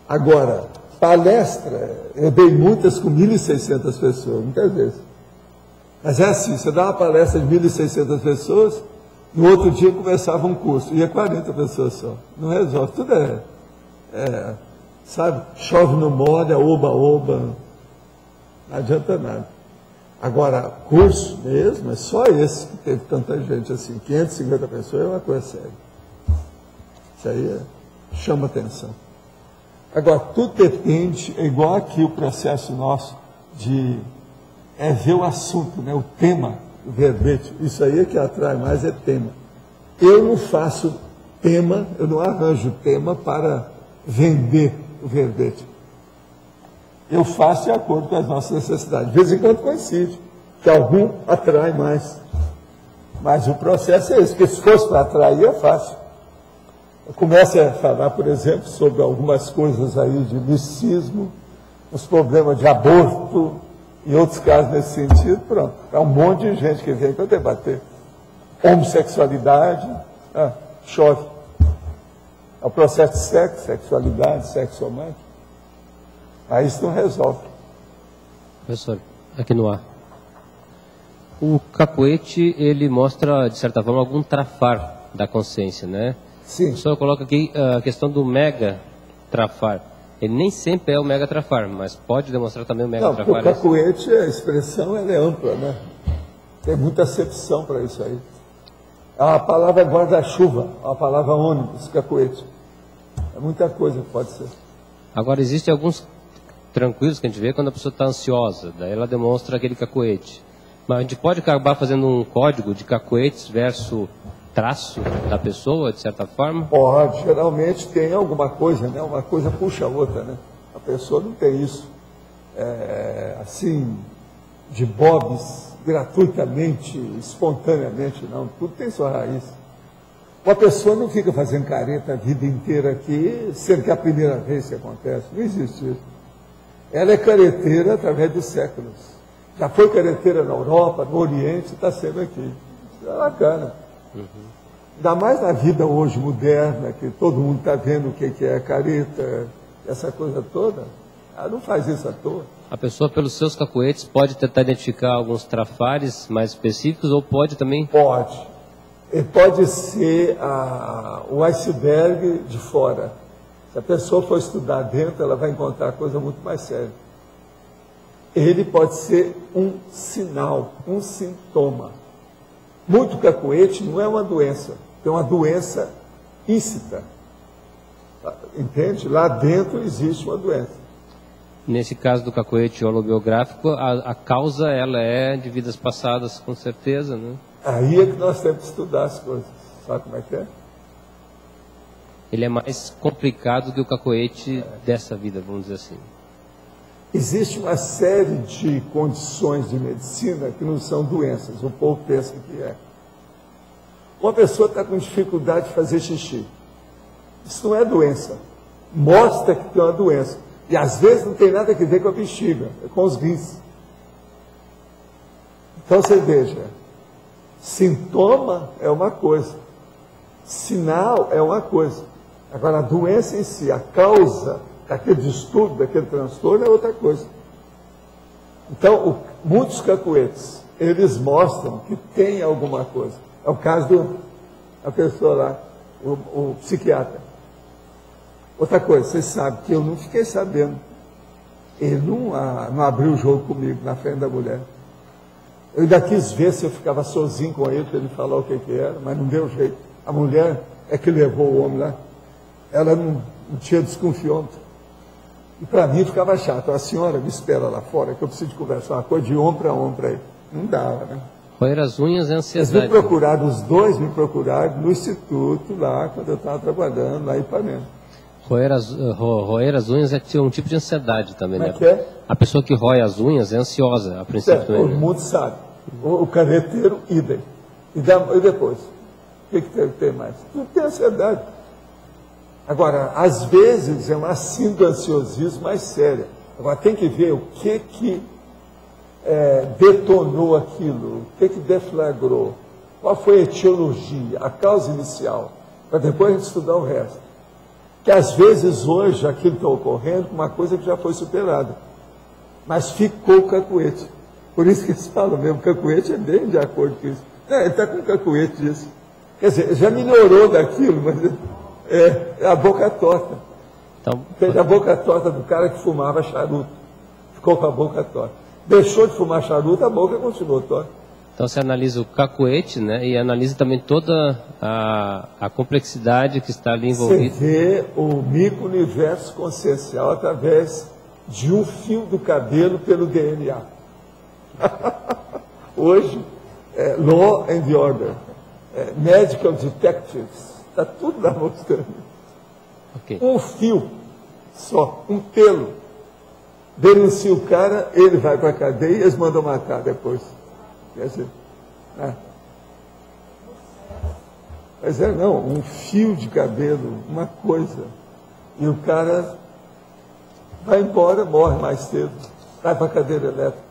Agora, palestra, eu dei muitas com 1.600 pessoas, muitas vezes. Mas é assim, você dá uma palestra de 1.600 pessoas, no outro dia começava um curso, ia 40 pessoas só. Não resolve, tudo sabe, chove no molha, oba, não adianta nada. Agora, curso mesmo, é só esse que teve tanta gente assim, 550 pessoas é uma coisa séria. Isso aí chama atenção. Agora, tudo depende, é igual aqui o processo nosso de ver o assunto, né, o tema, o verbete. Isso aí é que atrai mais, é tema. Eu não faço tema, eu não arranjo tema para vender o verbete. Eu faço de acordo com as nossas necessidades. De vez em quando coincide, que algum atrai mais. Mas o processo é esse, porque se fosse para atrair, é fácil. Eu começo a falar, por exemplo, sobre algumas coisas aí de misticismo, os problemas de aborto e outros casos nesse sentido, pronto. É um monte de gente que vem para debater. Homossexualidade, chove. É o processo de sexo, sexualidade, sexo somático. Aí isso não resolve. Professor, aqui no ar. O capoete, ele mostra, de certa forma, algum trafar da consciência, né? Sim. O senhor coloca aqui a questão do mega trafar. Ele nem sempre é o mega trafar, mas pode demonstrar também o mega Não, trafar. porque o cacuete, a expressão ela é ampla, né? Tem muita acepção para isso aí. A palavra guarda-chuva, a palavra ônibus, cacuete. É muita coisa que pode ser. Agora, existem alguns tranquilos que a gente vê quando a pessoa está ansiosa, daí ela demonstra aquele cacuete. Mas a gente pode acabar fazendo um código de cacuetes versus traço da pessoa, de certa forma? Pode, geralmente tem alguma coisa, né? Uma coisa puxa a outra, né? A pessoa não tem isso, assim, de bobs, gratuitamente, espontaneamente, não. Tudo tem sua raiz. Uma pessoa não fica fazendo careta a vida inteira aqui, sendo que é a primeira vez que acontece. Não existe isso. Ela é careteira através dos séculos. Já foi careteira na Europa, no Oriente, está sendo aqui. Isso é bacana. Ainda mais na vida hoje moderna, que todo mundo está vendo o que é careta, essa coisa toda. Ela não faz isso à toa. A pessoa, pelos seus cacuetes, pode tentar identificar alguns trafares mais específicos ou pode também... Pode. Ele pode ser o iceberg de fora. Se a pessoa for estudar dentro, ela vai encontrar coisa muito mais séria. Ele pode ser um sinal, um sintoma. Muito cacuete não é uma doença, é uma doença íncita. Entende? Lá dentro existe uma doença. Nesse caso do cacuete holobiográfico, a causa ela é de vidas passadas, com certeza, né? Aí é que nós temos que estudar as coisas. Sabe como é que é? Ele é mais complicado que o cacuete dessa vida, vamos dizer assim. Existe uma série de condições de medicina que não são doenças, o povo pensa que é. Uma pessoa está com dificuldade de fazer xixi. Isso não é doença. Mostra que tem uma doença. E às vezes não tem nada a ver com a bexiga, é com os rins. Então você veja, sintoma é uma coisa, sinal é uma coisa. Agora a doença em si, a causa daquele distúrbio, daquele transtorno é outra coisa. Então, muitos cacuetes, eles mostram que tem alguma coisa. É o caso da pessoa lá, o psiquiatra. Outra coisa, vocês sabem que eu não fiquei sabendo. Ele não abriu o jogo comigo na frente da mulher. Eu ainda quis ver se eu ficava sozinho com ele, para ele falar o que era, mas não deu jeito. A mulher é que levou o homem lá. Ela não tinha desconfiômetro. E para mim ficava chato. A senhora me espera lá fora, que eu preciso conversar uma coisa de ombro para ombro para ele. Não dava, né? Roer as unhas é Eles ansiedade. me procuraram, os dois me procuraram no instituto lá, quando eu estava trabalhando lá em Ipanema. Roer as unhas é um tipo de ansiedade também, Como né? é que é? A pessoa que rói as unhas é ansiosa, a princípio Todo também. Né? mundo sabe. O caneteiro, idem. E depois? O que tem mais? Tudo tem ansiedade. Agora, às vezes é uma síndrome do ansiosismo mais séria. Agora, tem que ver o que detonou aquilo, o que deflagrou, qual foi a etiologia, a causa inicial, para depois a gente estudar o resto. Que às vezes hoje aquilo está ocorrendo com uma coisa que já foi superada, mas ficou o cacuete. Por isso que eles falam mesmo, cacuete é bem de acordo com isso. Não, ele está com cacuete disso. Quer dizer, já melhorou daquilo, mas é a boca torta. Então, Fez a boca torta do cara que fumava charuto. Ficou com a boca torta. Deixou de fumar charuto, a boca continuou torta. então você analisa o cacuete, né? E analisa também toda a complexidade que está ali Você envolvida. vê o micro-universo consciencial através de um fio do cabelo pelo DNA. Hoje, Law and Order, Medical Detectives, está tudo lá mostrando. Ok. Um fio só, um pelo. Denuncia o cara, ele vai para a cadeia e eles mandam matar depois. Quer dizer, né? Mas não, um fio de cabelo, uma coisa. E o cara vai embora, morre mais cedo, vai para a cadeira elétrica.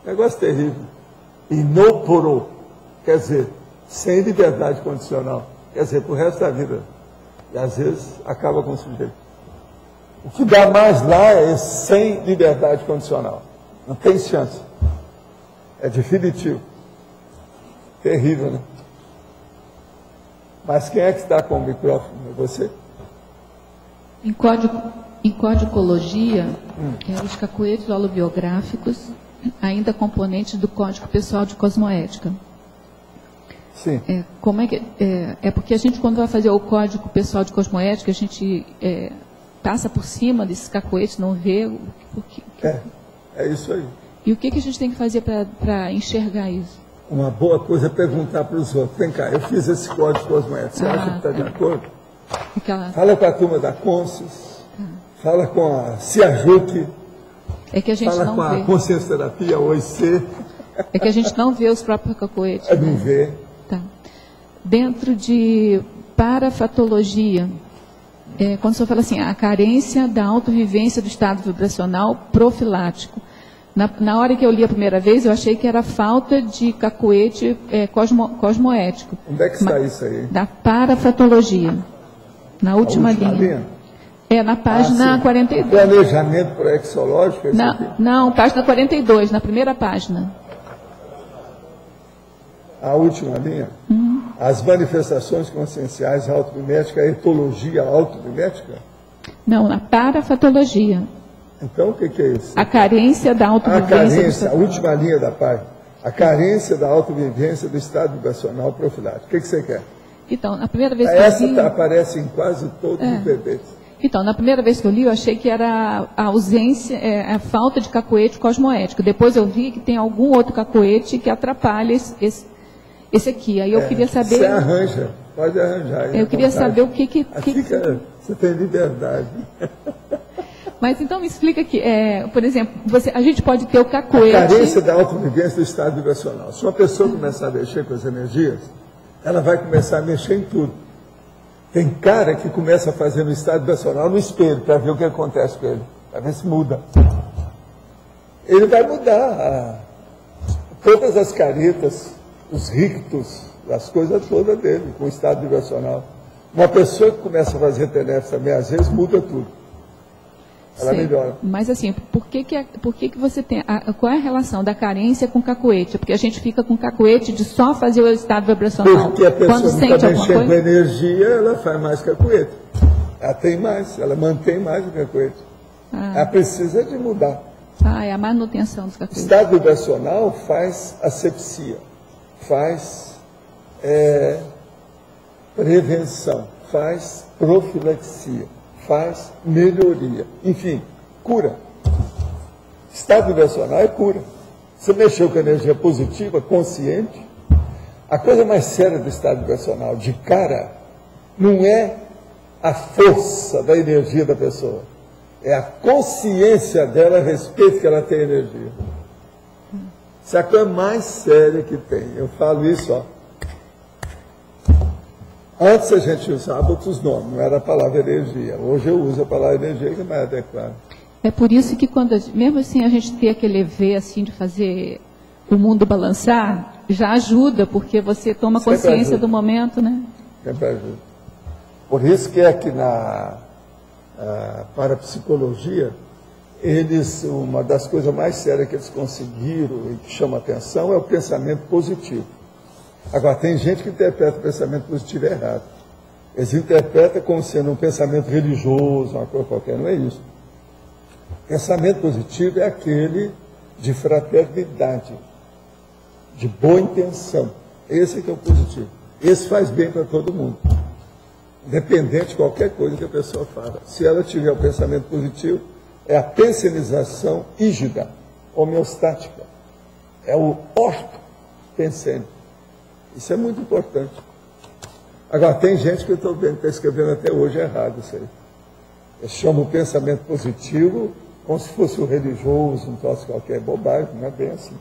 Negócio terrível. E não porou, quer dizer, sem liberdade condicional. Quer dizer, para o resto da vida. E às vezes acaba com o sujeito. O que dá mais lá é sem liberdade condicional. Não tem chance. É definitivo. Terrível, né? Mas quem é que está com o microfone? É você? Em codicologia, os cacoetes holobiográficos, ainda componentes do Código Pessoal de Cosmoética. Sim. Como é que é porque a gente, quando vai fazer o Código Pessoal de Cosmoética, a gente passa por cima desses cacoetes, não vê o que... É isso aí. E o que a gente tem que fazer para enxergar isso? Uma boa coisa é perguntar para os outros. Vem cá, eu fiz esse código cosmoético. Você acha que está de acordo? Fala com a turma da Consis, fala com a Ciajuc, é que a gente fala não com vê. A Consciência Terapia, OIC. É que a gente não vê os próprios cacoetes. Não vê. Tá. Dentro de parafatologia, quando o senhor fala assim, a carência da autovivência do estado vibracional profilático. Na hora que eu li a primeira vez, eu achei que era falta de cacoete cosmoético. Onde é que está isso aí? Da parafatologia. Na última linha. Na página 42. Planejamento proexológico? Não, página 42, na primeira página. A última linha? As manifestações conscienciais automimética, a etologia automimética? Não, na parafatologia. Então, o que é isso? A carência da autovivência. A carência, a última linha da página. A carência da autovivência do estado vibracional profilático. O que você quer? Então, na primeira vez que essa eu li... aparece em quase todos os bebês. Então, na primeira vez que eu li, eu achei que era a ausência, a falta de cacoete cosmoético. Depois eu vi que tem algum outro cacoete que atrapalha esse aqui. Aí eu queria saber... Você arranja, pode arranjar. Eu queria saber o que... Você tem liberdade. Mas então me explica aqui, por exemplo, a gente pode ter o cacoete... A carência da autovivência do estado vibracional. Se uma pessoa começar a mexer com as energias, ela vai começar a mexer em tudo. Tem cara que começa a fazer no estado vibracional no espelho, para ver o que acontece com ele, para ver se muda. Ele vai mudar todas as caretas, os rictos, as coisas todas dele, com o estado vibracional. Uma pessoa que começa a fazer TNF também, às vezes, muda tudo. Ela melhora. Mas assim, por que você tem... qual é a relação da carência com cacoete? Porque a gente fica com cacoete de só fazer o estado vibracional. Porque a pessoa quando não está mexendo com energia, ela faz mais cacoete. Ela tem mais, ela mantém mais o cacoete. Ela precisa de mudar. É a manutenção dos cacoetes. O estado vibracional faz asepsia, faz prevenção, faz profilaxia, faz melhoria, enfim, cura. Estado vibracional é cura. Você mexeu com energia positiva, consciente. A coisa mais séria do estado vibracional, de cara, não é a força da energia da pessoa, é a consciência dela a respeito que ela tem energia. Isso é a coisa mais séria que tem. Eu falo isso, Antes a gente usava outros nomes, não era a palavra energia. Hoje eu uso a palavra energia que é mais adequada. É por isso que mesmo assim a gente ter aquele ver assim de fazer o mundo balançar, já ajuda, porque você toma consciência do momento, né? Sempre ajuda. Por isso que é que na parapsicologia, uma das coisas mais sérias que eles conseguiram e que chama atenção é o pensamento positivo. Agora, tem gente que interpreta o pensamento positivo errado. Eles interpretam como sendo um pensamento religioso, uma coisa qualquer, não é isso. Pensamento positivo é aquele de fraternidade, de boa intenção. Esse que é o positivo. Esse faz bem para todo mundo, independente de qualquer coisa que a pessoa fala. Se ela tiver o pensamento positivo, é a pensenização hígida, homeostática. É o orto-pensene. Isso é muito importante. Agora, tem gente que eu estou vendo que está escrevendo até hoje errado isso aí. Eles chamam o pensamento positivo como se fosse o religioso, um troço qualquer, bobagem, não é bem assim.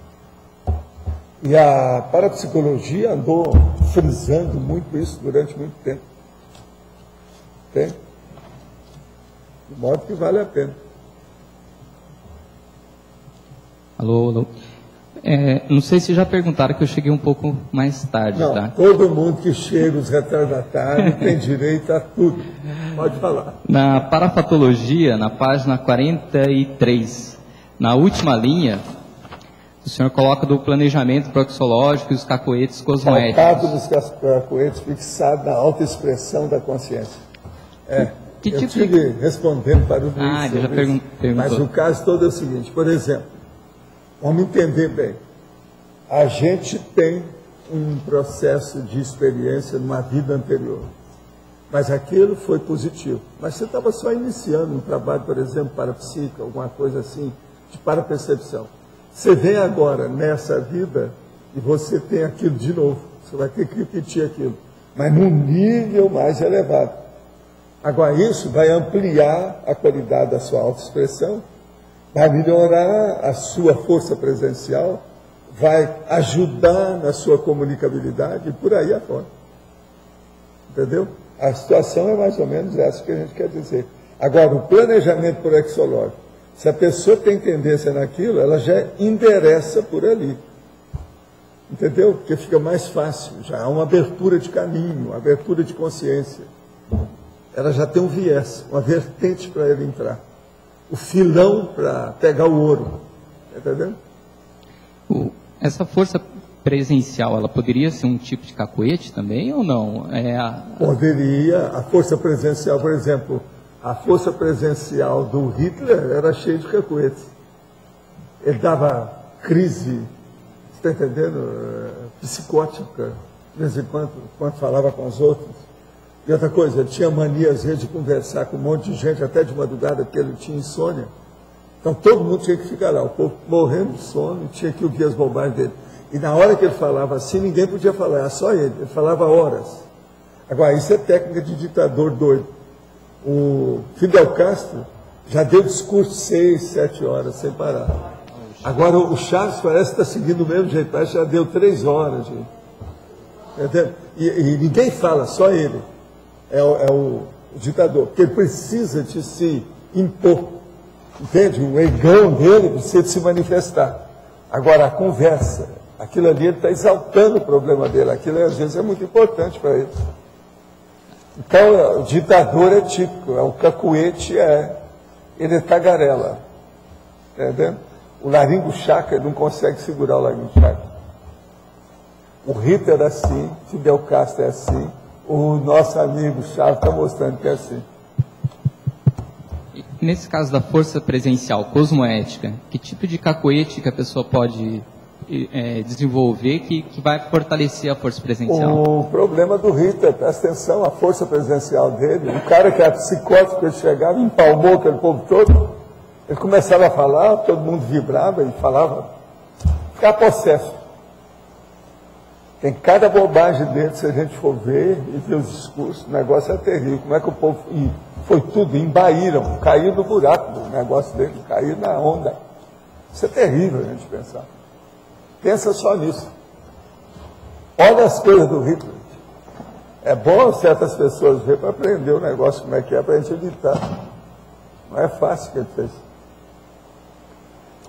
E a parapsicologia andou frisando muito isso durante muito tempo. Tem? De modo que vale a pena. Alô. Não sei se já perguntaram, que eu cheguei um pouco mais tarde. Não, tá? Todo mundo que chega, os retardatários, tem direito a tudo. Pode falar. Na parafatologia, na página 43, na última linha, O senhor coloca do planejamento proxológico e os cacoetes cosmoéticos. Pautado nos cacoetes, fixado na autoexpressão da consciência. Que eu tipo estive respondendo para o Luiz. Ele já perguntou. Mas o caso todo é o seguinte, por exemplo, vamos entender bem. A gente tem um processo de experiência numa vida anterior. Mas aquilo foi positivo. Mas você estava só iniciando um trabalho, por exemplo, parapsíquico, alguma coisa assim, de parapercepção. Você vem agora nessa vida e você tem aquilo de novo. Você vai ter que repetir aquilo. Mas num nível mais elevado. Agora, isso vai ampliar a qualidade da sua autoexpressão, vai melhorar a sua força presencial, vai ajudar na sua comunicabilidade e por aí afora. Entendeu? A situação é mais ou menos essa que a gente quer dizer. Agora, o planejamento proexológico, se a pessoa tem tendência naquilo, ela já endereça por ali. Entendeu? Porque fica mais fácil, já há uma abertura de caminho, uma abertura de consciência. Ela já tem um viés, uma vertente para ele entrar. O filão para pegar o ouro. Entendeu? Essa força presencial, ela poderia ser um tipo de cacoete também ou não? Poderia. A força presencial, por exemplo, a força presencial do Hitler era cheia de cacoetes. Ele dava crise, você está entendendo? Psicótica, de vez em quando falava com os outros. E outra coisa, ele tinha mania, às vezes, de conversar com um monte de gente, até de madrugada, porque ele tinha insônia. Então, todo mundo tinha que ficar lá, o povo morrendo de sono, tinha que ouvir as bobagens dele. E na hora que ele falava assim, ninguém podia falar, era só ele falava horas. Agora, isso é técnica de ditador doido. O Fidel Castro já deu discurso 6, 7 horas, sem parar. Agora, o Chaves parece que está seguindo o mesmo jeito, parece que já deu 3 horas. Gente. Entendeu? E ninguém fala, só ele. É o ditador, porque ele precisa de se impor, entende? O egão dele precisa de se manifestar. Agora, a conversa, aquilo ali, ele está exaltando o problema dele, aquilo às vezes é muito importante para ele. Então, o ditador é típico, o cacuete ele é tagarela, entendeu? O laringo-chaca, ele não consegue segurar o laringo-chaca. O Hitler é assim, Fidel Castro é assim, o nosso amigo Chaves está mostrando que é assim. Nesse caso da força presencial cosmoética, que tipo de cacoete que a pessoa pode desenvolver que vai fortalecer a força presencial? O problema do Hitler, presta atenção, a força presencial dele, o cara que era psicótico, ele chegava e empalmou aquele povo todo, ele começava a falar, todo mundo vibrava e falava, ficava possesso. Tem cada bobagem dele, se a gente for ver e ver os discursos, o negócio é terrível. Como é que o povo... E foi tudo, embaíram, caiu no buraco do negócio dele, caiu na onda. Isso é terrível a gente pensar. Pensa só nisso. Olha as coisas do Hitler. É bom certas pessoas ver para aprender o negócio como é que é, para a gente evitar. Não é fácil o que ele fez.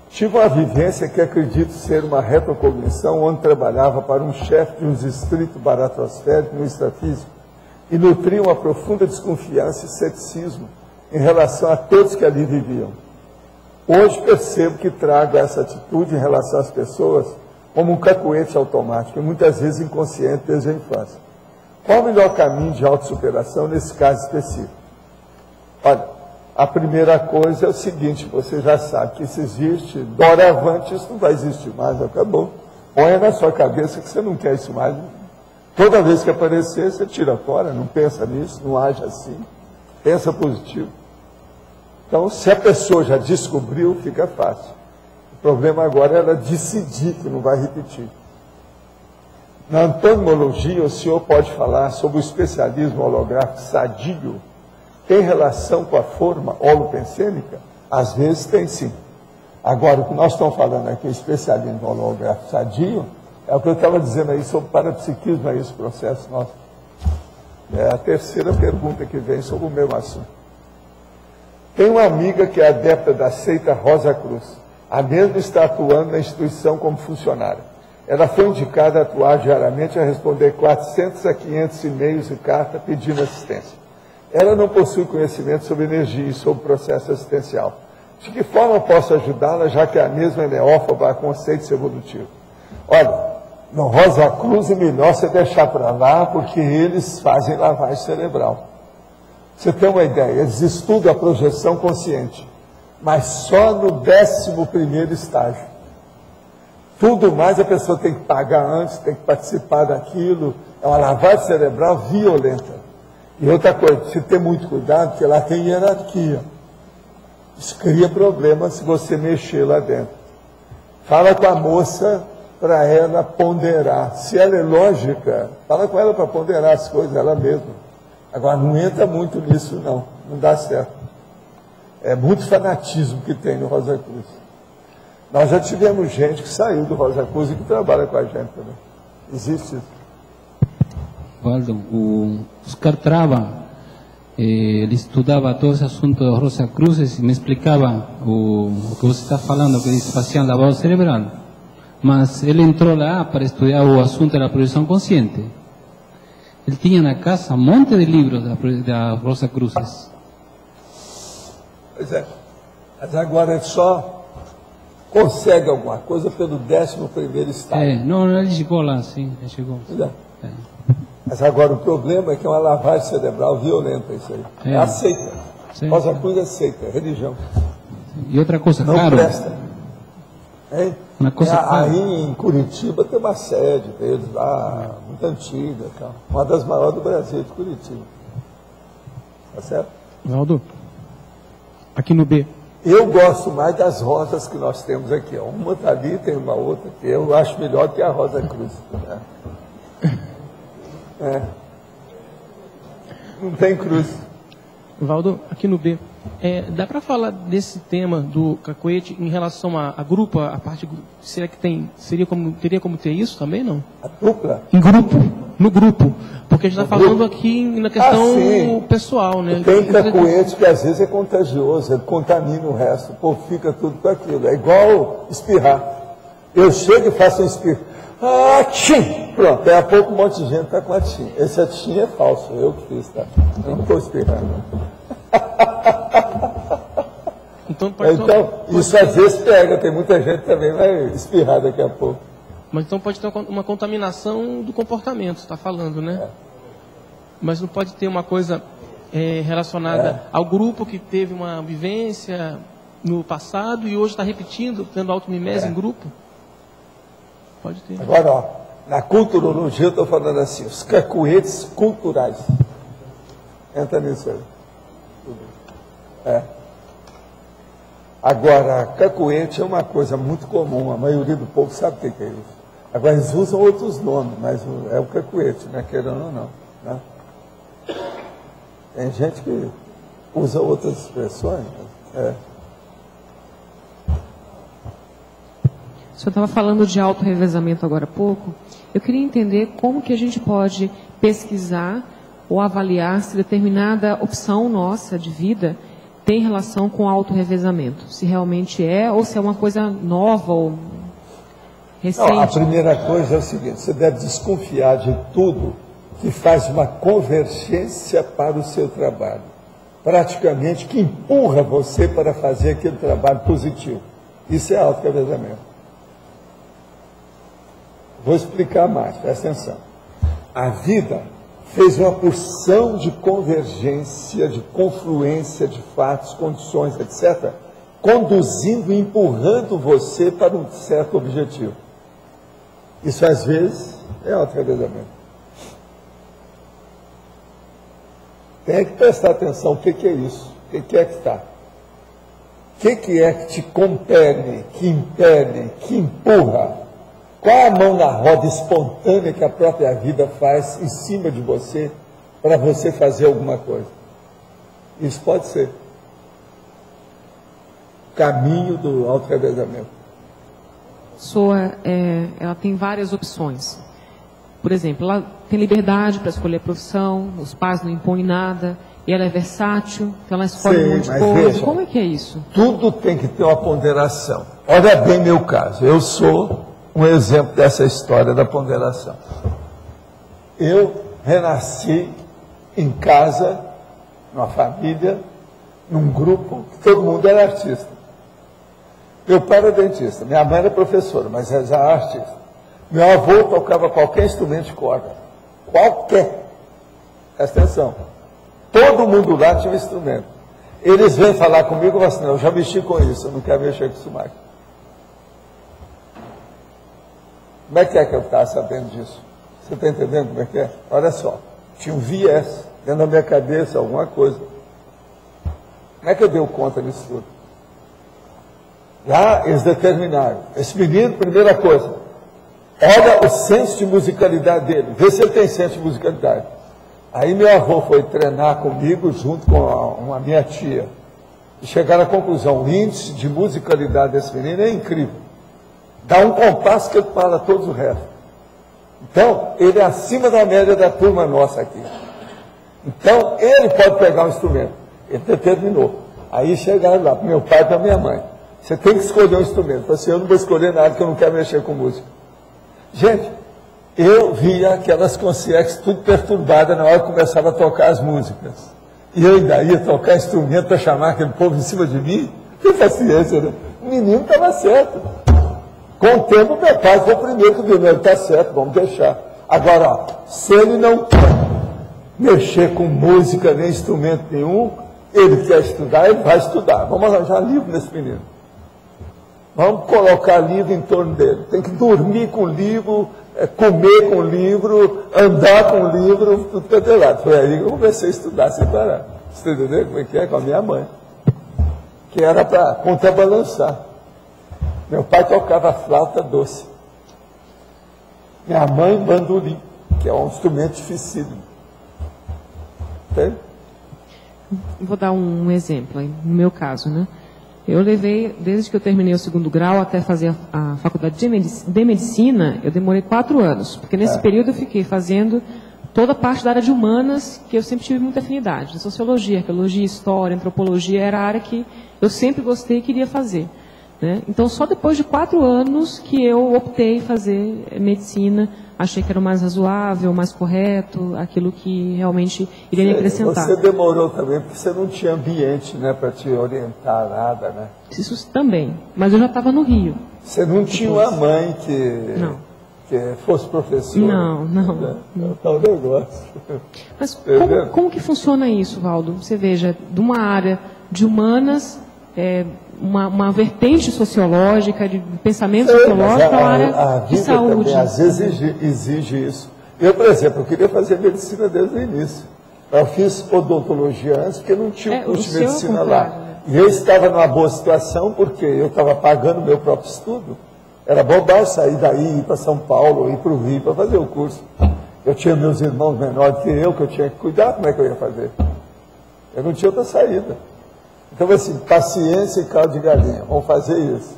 Tive uma vivência que acredito ser uma retrocognição, onde trabalhava para um chefe de um distrito baratosférico no extrafísico e nutria uma profunda desconfiança e ceticismo em relação a todos que ali viviam. Hoje percebo que trago essa atitude em relação às pessoas como um cacuete automático, e muitas vezes inconsciente desde a infância. Qual o melhor caminho de autossuperação nesse caso específico? Olha, a primeira coisa é o seguinte, você já sabe que isso existe, doravante isso não vai existir mais, acabou. Ponha na sua cabeça que você não quer isso mais. Toda vez que aparecer, você tira fora, não pensa nisso, não age assim, pensa positivo. Então, se a pessoa já descobriu, fica fácil. O problema agora é ela decidir que não vai repetir. Na antomologia, o senhor pode falar sobre o especialismo holográfico sadio. Tem relação com a forma holopensêmica? Às vezes tem sim. Agora, o que nós estamos falando aqui, o especialismo holográfico sadio, é o que eu estava dizendo aí sobre o parapsiquismo, aí, esse processo nosso. É a terceira pergunta que vem sobre o mesmo assunto. Tem uma amiga que é adepta da seita Rosa Cruz. A mesma está atuando na instituição como funcionária. Ela foi indicada a atuar diariamente a responder 400 a 500 e-mails e cartas pedindo assistência. Ela não possui conhecimento sobre energia e sobre processo assistencial. De que forma eu posso ajudá-la, já que a mesma é neófoba a conceitos evolutivos? Olha, no Rosa Cruz é melhor você deixar para lá, porque eles fazem lavagem cerebral. Você tem uma ideia, eles estudam a projeção consciente, mas só no 11º estágio. Tudo mais a pessoa tem que pagar antes, tem que participar daquilo. É uma lavagem cerebral violenta. E outra coisa, precisa ter muito cuidado, porque lá tem hierarquia. Isso cria problema se você mexer lá dentro. Fala com a moça para ela ponderar. Se ela é lógica, fala com ela para ponderar as coisas, ela mesma. Agora, não entra muito nisso, não. Não dá certo. É muito fanatismo que tem no Rosa Cruz. Nós já tivemos gente que saiu do Rosa Cruz e que trabalha com a gente também. Existe isso. Waldo, o Oscar Traba, ele estudava todo esse assunto da Rosa Cruz e me explicava o que você está falando, que eles faziam lavagem cerebral. Mas ele entrou lá para estudar o assunto da projeção consciente. Ele tinha na casa um monte de livros da Rosa Cruzes. Pois é. Mas agora ele só consegue alguma coisa pelo 11º estágio. Não, ele chegou lá, sim, ele chegou. Mas agora o problema é que é uma lavagem cerebral violenta isso aí. É aceita. Rosa Cruz aceita, é religião. E outra coisa, não claro. Presta. Hein? Uma coisa aí em Curitiba tem uma sede deles lá, muito antiga, tal. Uma das maiores do Brasil, de Curitiba. Tá certo? Valdo, aqui no B. Eu gosto mais das rosas que nós temos aqui. Ó. Uma está ali, tem uma outra que eu acho melhor que a Rosa Cruz. Não tem cruz. Valdo, aqui no B. Dá para falar desse tema do cacoete em relação a grupo, a parte. Será que teria como ter isso também, não? A dupla? Em grupo, no grupo. Porque a gente está falando aqui na questão pessoal, né? Tem cacoete que às vezes é contagioso, ele contamina o resto, o povo fica tudo com aquilo. É igual espirrar. Eu chego e faço um espirro. Tchim! Pronto, daqui a pouco um monte de gente está com a tchim. Esse tchim é falso, eu que fiz, tá? Eu não estou espirrando. Então, isso às vezes pega, tem muita gente também vai espirrar daqui a pouco. Mas então pode ter uma contaminação do comportamento, você está falando, né? Mas não pode ter uma coisa relacionada ao grupo que teve uma vivência no passado e hoje está repetindo, tendo automimese em grupo? Pode ter. Agora, ó, na culturologia eu estou falando assim, os cacoetes culturais. Entra nisso aí. Agora, cacoete é uma coisa muito comum, a maioria do povo sabe o que é isso. Agora, eles usam outros nomes, mas é o cacoete, né? Querendo ou não. Né? Tem gente que usa outras expressões. O senhor estava falando de autorrevezamento agora há pouco. Eu queria entender como que a gente pode pesquisar ou avaliar se determinada opção nossa de vida tem relação com autorrevezamento. Se realmente é, ou se é uma coisa nova ou recente. Não, a primeira coisa é o seguinte, você deve desconfiar de tudo que faz uma convergência para o seu trabalho. Praticamente que empurra você para fazer aquele trabalho positivo. Isso é autorrevezamento. Vou explicar mais, presta atenção. A vida fez uma porção de convergência, de confluência de fatos, condições, etc., conduzindo e empurrando você para um certo objetivo. Isso, às vezes, é autorrevezamento. Tem que prestar atenção o que é isso, o que é que está. O que é que te compele, que impele, que empurra? Qual a mão na roda espontânea que a própria vida faz em cima de você para você fazer alguma coisa? Isso pode ser o caminho do autorrevezamento. Ela tem várias opções. Por exemplo, ela tem liberdade para escolher a profissão, os pais não impõem nada, e ela é versátil, então ela escolhe um monte de coisa. Veja, como é que é isso? Tudo tem que ter uma ponderação. Olha bem meu caso, eu sou um exemplo dessa história da ponderação. Eu renasci em casa, numa família, num grupo, que todo mundo era artista. Meu pai era dentista, minha mãe era professora, mas é já artista. Meu avô tocava qualquer instrumento de corda. Qualquer. Presta atenção. Todo mundo lá tinha um instrumento. Eles vêm falar comigo e falam assim, não, eu já mexi com isso, eu não quero mexer com isso mais. Como é que eu estava sabendo disso? Você está entendendo como é que é? Olha só, tinha um viés dentro da minha cabeça, alguma coisa. Como é que eu dei conta disso tudo? Lá eles determinaram, esse menino, primeira coisa, olha o senso de musicalidade dele, vê se ele tem senso de musicalidade. Aí meu avô foi treinar comigo, junto com a minha tia, e chegaram à conclusão, o índice de musicalidade desse menino é incrível. Dá um compasso que ele fala todo o resto. Então, ele é acima da média da turma nossa aqui. Então, ele pode pegar um instrumento. Ele determinou. Aí chegaram lá, para meu pai e para minha mãe. Você tem que escolher um instrumento. Eu falei assim, eu não vou escolher nada, porque eu não quero mexer com música. Gente, eu via aquelas consciências tudo perturbadas na hora que começava a tocar as músicas. E eu ainda ia tocar instrumento para chamar aquele povo em cima de mim. Que paciência, né? O menino estava certo. Com o tempo, meu pai foi o primeiro que viu, ele está certo, vamos deixar. Agora, ó, se ele não quer mexer com música nem instrumento nenhum, ele quer estudar, ele vai estudar. Vamos arranjar livro nesse menino. Vamos colocar livro em torno dele. Tem que dormir com livro, comer com livro, andar com livro, tudo quanto é lado. Foi aí que eu comecei a estudar sem parar. Você entendeu como é que é? Com a minha mãe. Que era para contrabalançar. Meu pai tocava flauta doce. Minha mãe, bandolim, que é um instrumento dificílimo. Entende? Vou dar um exemplo aí, no meu caso, né? Eu levei, desde que eu terminei o 2º grau até fazer a faculdade de medicina, eu demorei 4 anos, porque nesse período eu fiquei fazendo toda a parte da área de humanas, que eu sempre tive muita afinidade. Sociologia, arqueologia, história, antropologia, era a área que eu sempre gostei e queria fazer. Né? Então, só depois de 4 anos que eu optei em fazer medicina, achei que era o mais razoável, mais correto, aquilo que realmente iria me acrescentar. Você demorou também, porque você não tinha ambiente, né, para te orientar nada, né? Isso também, mas eu já estava no Rio. Você não tinha uma mãe que fosse professora? Não. É um negócio. Mas como que funciona isso, Valdo? Você veja, de uma área de humanas, uma vertente sociológica, de pensamento sociológico, a área de saúde. Também, às vezes exige isso. Eu, por exemplo, eu queria fazer medicina desde o início. Eu fiz odontologia antes, porque não tinha curso de medicina lá. Né? E eu estava numa boa situação, porque eu estava pagando meu próprio estudo. Era bobagem sair daí, ir para São Paulo, ir para o Rio para fazer o curso. Eu tinha meus irmãos menores que eu tinha que cuidar, como é que eu ia fazer? Eu não tinha outra saída. Então, assim, paciência e caldo de galinha, vamos fazer isso.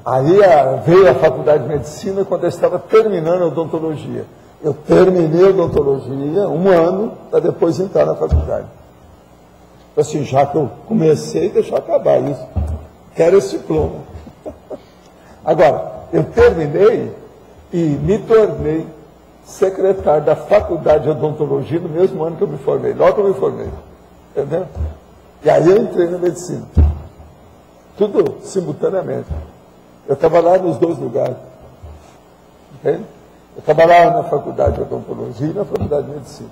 Aí veio a faculdade de medicina quando eu estava terminando a odontologia. Eu terminei a odontologia 1 ano para depois entrar na faculdade. Então, assim, já que eu comecei, deixa eu acabar isso. Quero esse diploma. Agora, eu terminei e me tornei secretário da faculdade de odontologia no mesmo ano que eu me formei, logo que eu me formei. Entendeu? E aí eu entrei na medicina. Tudo simultaneamente. Eu trabalhava nos 2 lugares. Entende? Eu trabalhava na faculdade de odontologia e na faculdade de medicina.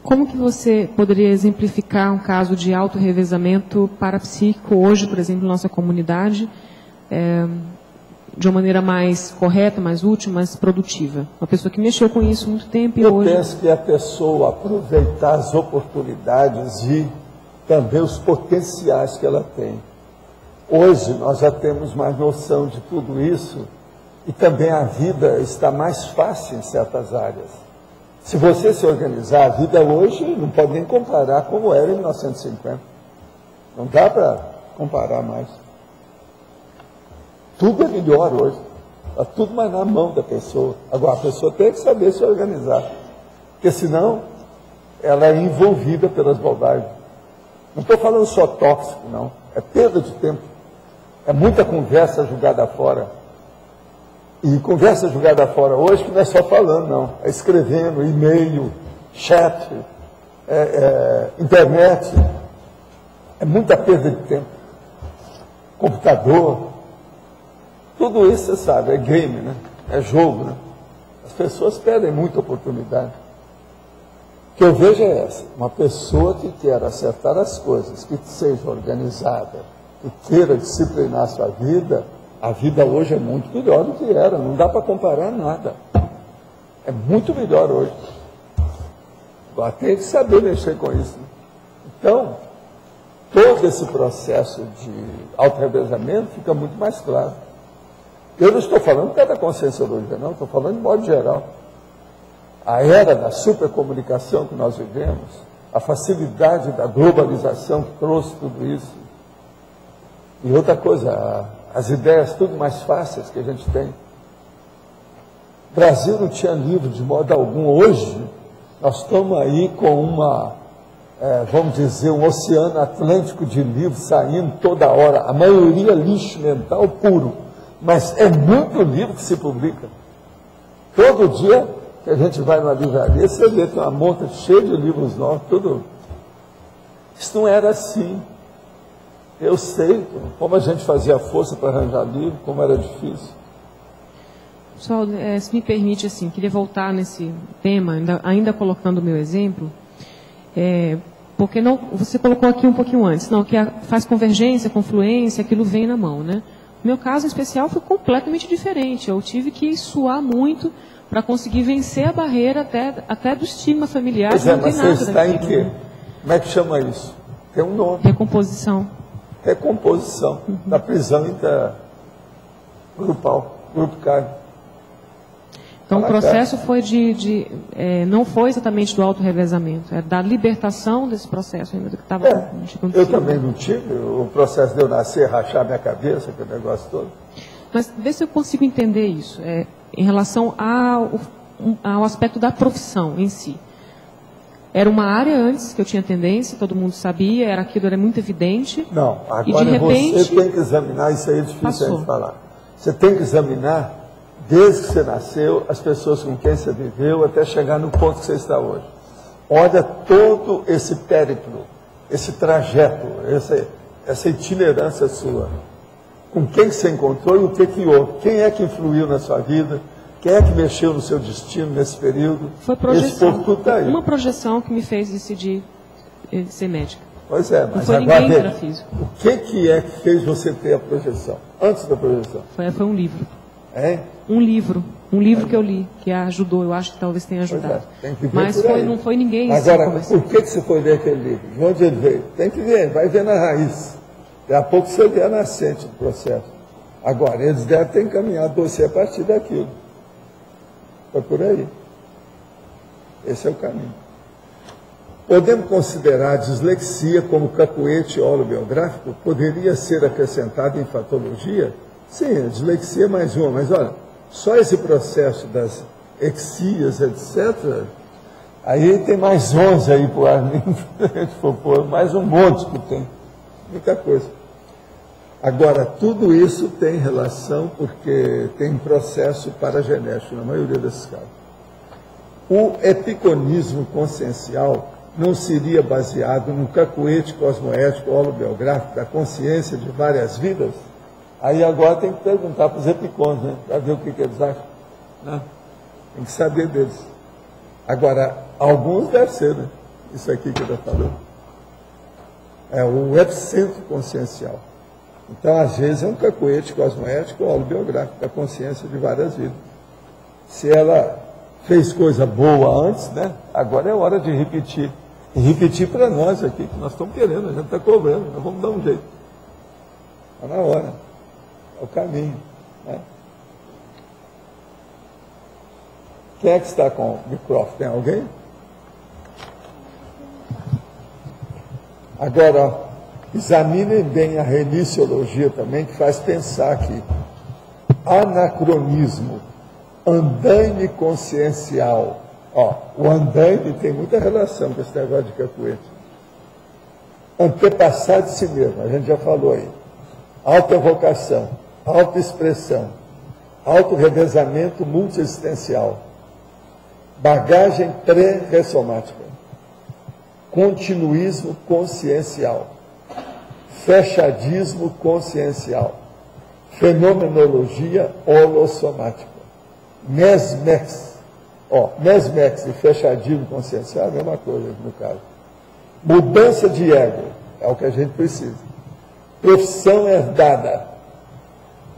Como que você poderia exemplificar um caso de autorrevezamento parapsíquico hoje, por exemplo, na nossa comunidade, de uma maneira mais correta, mais útil, mais produtiva? Uma pessoa que mexeu com isso há muito tempo e hoje... Eu penso que a pessoa aproveitar as oportunidades e também os potenciais que ela tem. Hoje nós já temos mais noção de tudo isso e também a vida está mais fácil em certas áreas. Se você se organizar, a vida hoje não pode nem comparar como era em 1950. Não dá para comparar mais. Tudo é melhor hoje. Está tudo mais na mão da pessoa. Agora, a pessoa tem que saber se organizar. Porque senão, ela é envolvida pelas bobagens. Não estou falando só tóxico, não. É perda de tempo. É muita conversa jogada fora. E conversa jogada fora hoje que não é só falando, não. É escrevendo, e-mail, chat, internet. É muita perda de tempo. computador. Tudo isso, você sabe, é game, né? É jogo, né? As pessoas perdem muita oportunidade. O que eu vejo é essa, uma pessoa que quer acertar as coisas, que seja organizada, que queira disciplinar a vida hoje é muito melhor do que era, não dá para comparar nada. É muito melhor hoje. Agora tem que saber mexer com isso. Então, todo esse processo de auto-revezamento fica muito mais claro. Eu não estou falando até da conscienciologia, não, estou falando de modo geral. A era da supercomunicação que nós vivemos, a facilidade da globalização que trouxe tudo isso. E outra coisa, as ideias tudo mais fáceis que a gente tem. O Brasil não tinha livro de modo algum. Hoje, nós estamos aí com vamos dizer, um oceano atlântico de livros saindo toda hora. A maioria lixo mental puro. Mas é muito livro que se publica. Todo dia que a gente vai numa livraria, você vê que tem uma monta cheia de livros novos, tudo. Isso não era assim. Eu sei como a gente fazia força para arranjar livro, como era difícil. Pessoal, se me permite, assim, queria voltar nesse tema, ainda colocando o meu exemplo, porque não, você colocou aqui um pouquinho antes, não, que faz convergência, confluência, aquilo vem na mão, né? No meu caso especial foi completamente diferente, eu tive que suar muito para conseguir vencer a barreira até do estigma familiar. Pois não mas tem nada você está em quê? Né? Como é que chama isso? Tem um nome. Recomposição. Recomposição da prisão intergrupal, grupo carne. Então, o processo foi não foi exatamente do auto-revezamento, é da libertação desse processo ainda do que estava acontecendo. Eu também não tive o processo de eu nascer, rachar minha cabeça, aquele negócio todo. Mas vê se eu consigo entender isso, em relação ao aspecto da profissão em si. Era uma área antes que eu tinha tendência, todo mundo sabia, aquilo era muito evidente. Não, agora e de repente, você tem que examinar, isso aí é difícil passou. a gente falar. Você tem que examinar, desde que você nasceu, as pessoas com quem você viveu, até chegar no ponto que você está hoje. Olha todo esse périplo, esse trajeto, essa itinerância sua. Com quem você encontrou e o que houve. Quem é que influiu na sua vida? Quem é que mexeu no seu destino nesse período? Foi projeção. Esse povo tá aí. Uma projeção que me fez decidir ser médica. Pois é, mas não foi agora ninguém que era físico. O que é que fez você ter a projeção? Antes da projeção? Foi um livro. É? Um livro que eu li, que ajudou, eu acho que talvez tenha ajudado. Tem que ver mas não foi ninguém. Agora, por que você foi ler aquele livro? De onde ele veio? Tem que ver, vai ver na raiz. Daqui a pouco você vê a nascente do processo. Agora, eles devem ter encaminhado você a partir daquilo. Foi por aí. Esse é o caminho. Podemos considerar a dislexia como cacoete holobiográfico? Poderia ser acrescentada em fatologia? Sim, a dislexia é mais uma, mas olha, só esse processo das exias, etc., aí tem mais 11 aí para o Arlindo, a gente for pôr, mais um monte que tem, muita coisa. Agora, tudo isso tem relação porque tem processo paragenético na maioria desses casos. O epiconismo consciencial não seria baseado no cacoete cosmoético holobiográfico da consciência de várias vidas? Aí agora tem que perguntar para os epicons, né? Para ver o que eles acham. Né? Tem que saber deles. Agora, alguns devem ser, né? Isso aqui que ele está falando. É o epicentro consciencial. Então, às vezes, é um cacoete cosmoético ou holobiográfico da consciência de várias vidas. Se ela fez coisa boa antes, né? Agora é hora de repetir. E repetir para nós aqui, que nós estamos querendo, a gente está cobrando, nós vamos dar um jeito. Está na hora. É o caminho. Né? Quem é que está com o microfone? Tem alguém? Agora, ó, examinem bem a reniciologia também, que faz pensar que anacronismo, andaime consciencial. Ó, o andaime tem muita relação com esse negócio de capoeira. Antepassado de si mesmo, a gente já falou aí. Autoevocação, autoexpressão, autorrevezamento multiexistencial, bagagem pré-ressomática, continuismo consciencial, fechadismo consciencial, fenomenologia holossomática, mesmex e fechadismo consciencial é a mesma coisa no caso. Mudança de ego é o que a gente precisa. Profissão herdada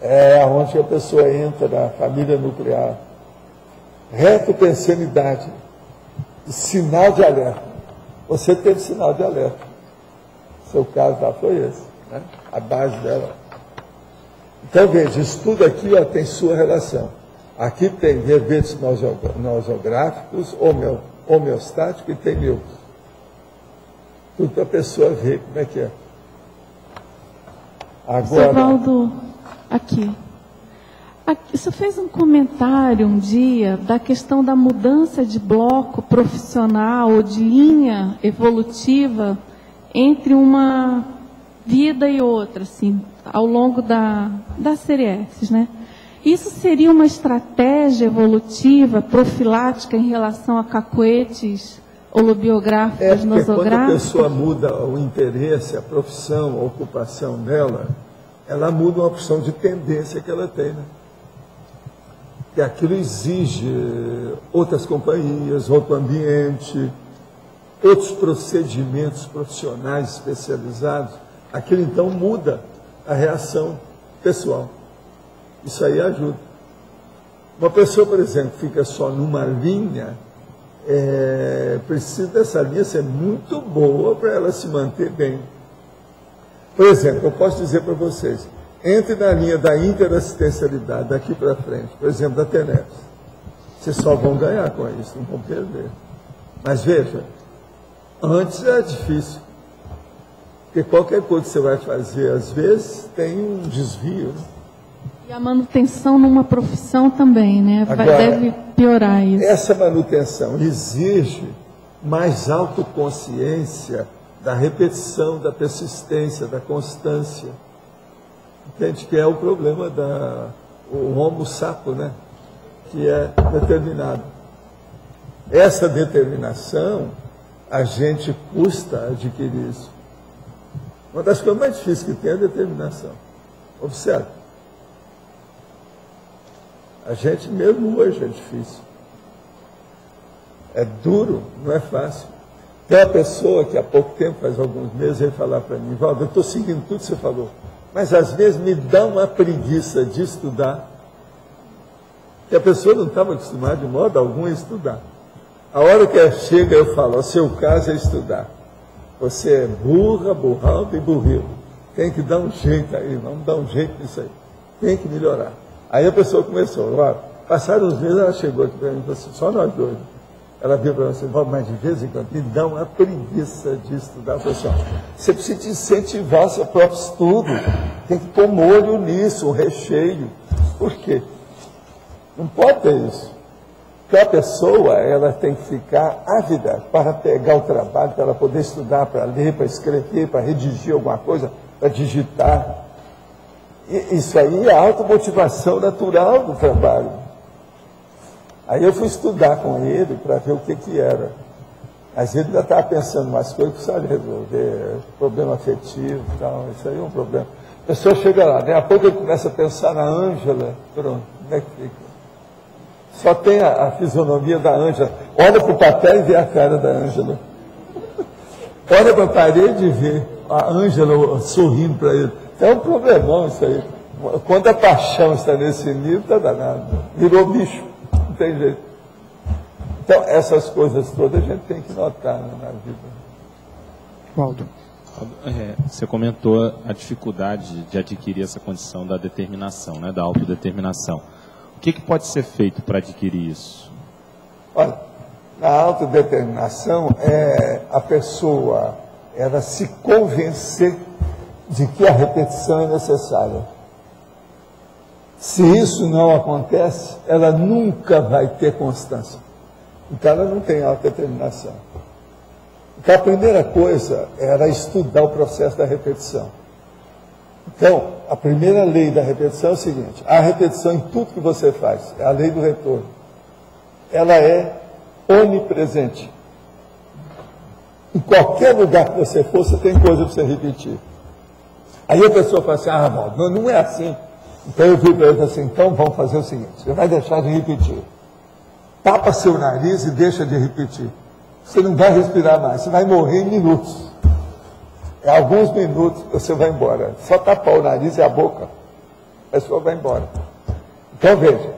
é onde a pessoa entra na família nuclear. Retropensenidade, sinal de alerta. Você teve sinal de alerta. Seu caso lá foi esse, né? A base dela. Então, veja, isso tudo aqui ó, tem sua relação. Aqui tem verbetes nosográficos, homeostático e tem neutro. Tudo para a pessoa ver como é que é. Agora, Valdo, aqui. Você fez um comentário um dia da questão da mudança de bloco profissional ou de linha evolutiva entre uma vida e outra, assim, ao longo das CRS, né? Isso seria uma estratégia evolutiva, profilática em relação a cacoetes holobiográficos, nosográficos? Quando a pessoa muda o interesse, a profissão, a ocupação dela, ela muda uma opção de tendência que ela tem, né? Que aquilo exige outras companhias, outro ambiente, outros procedimentos profissionais especializados. Aquilo então muda a reação pessoal. Isso aí ajuda. Uma pessoa, por exemplo, fica só numa linha, precisa dessa linha ser muito boa para ela se manter bem. Por exemplo, eu posso dizer para vocês, entre na linha da interassistencialidade daqui para frente, por exemplo, da TENEPS. Vocês só vão ganhar com isso, não vão perder. Mas veja, antes é difícil. Porque qualquer coisa que você vai fazer, às vezes, tem um desvio. Né? E a manutenção numa profissão também, né? Agora, deve piorar isso. Essa manutenção exige mais autoconsciência da repetição, da persistência, da constância. Entende? Que é o problema o homo sapo, né? Que é determinado. Essa determinação, a gente custa adquirir isso. Uma das coisas mais difíceis que tem é a determinação. Observe. A gente mesmo hoje é difícil. É duro, não é fácil. Tem uma pessoa que há pouco tempo, faz alguns meses, veio falar para mim, Valdo, eu estou seguindo tudo que você falou, mas às vezes me dá uma preguiça de estudar. E a pessoa não estava acostumada de modo algum a estudar. A hora que ela chega, eu falo, o seu caso é estudar. Você é burra, burraldo e burril. Tem que dar um jeito aí, vamos dar um jeito nisso aí. Tem que melhorar. Aí a pessoa começou, passaram uns meses, ela chegou aqui para mim e falou assim, só nós dois. Ela viu para você, mas de vez em quando me dá uma preguiça de estudar. Eu falei assim, você precisa incentivar o seu próprio estudo. Tem que pôr molho nisso, um recheio. Por quê? Não pode ter isso. Porque a pessoa, ela tem que ficar ávida para pegar o trabalho, para ela poder estudar, para ler, para escrever, para redigir alguma coisa, para digitar. E isso aí é a automotivação natural do trabalho. Aí eu fui estudar com ele para ver o que era. Mas ele ainda estava pensando umas coisas que precisava resolver, problema afetivo e tal, isso aí é um problema. A pessoa chega lá, daí a pouco ele começa a pensar na Ângela, pronto, como é que fica? Só tem a fisionomia da Ângela. Olha para o papel e vê a cara da Ângela. Olha para a parede e vê a Ângela sorrindo para ele. É um problemão isso aí. Quando a paixão está nesse nível, está danado. Virou bicho, não tem jeito. Então, essas coisas todas a gente tem que notar na vida. Waldo. Você comentou a dificuldade de adquirir essa condição da determinação, né, da autodeterminação. O que pode ser feito para adquirir isso? Olha, na autodeterminação é a pessoa ela se convencer de que a repetição é necessária. Se isso não acontece, ela nunca vai ter constância. Então ela não tem autodeterminação. Então a primeira coisa era estudar o processo da repetição. Então, a primeira lei da repetição é o seguinte, a repetição em tudo que você faz, é a lei do retorno. Ela é onipresente. Em qualquer lugar que você for, você tem coisa para você repetir. Aí a pessoa fala assim, Valdo, não é assim. Então eu fui para ele assim, então vamos fazer o seguinte, você vai deixar de repetir. Tapa seu nariz e deixa de repetir. Você não vai respirar mais, você vai morrer em minutos. Em alguns minutos você vai embora. Só tapar o nariz e a boca, a pessoa vai embora. Então veja,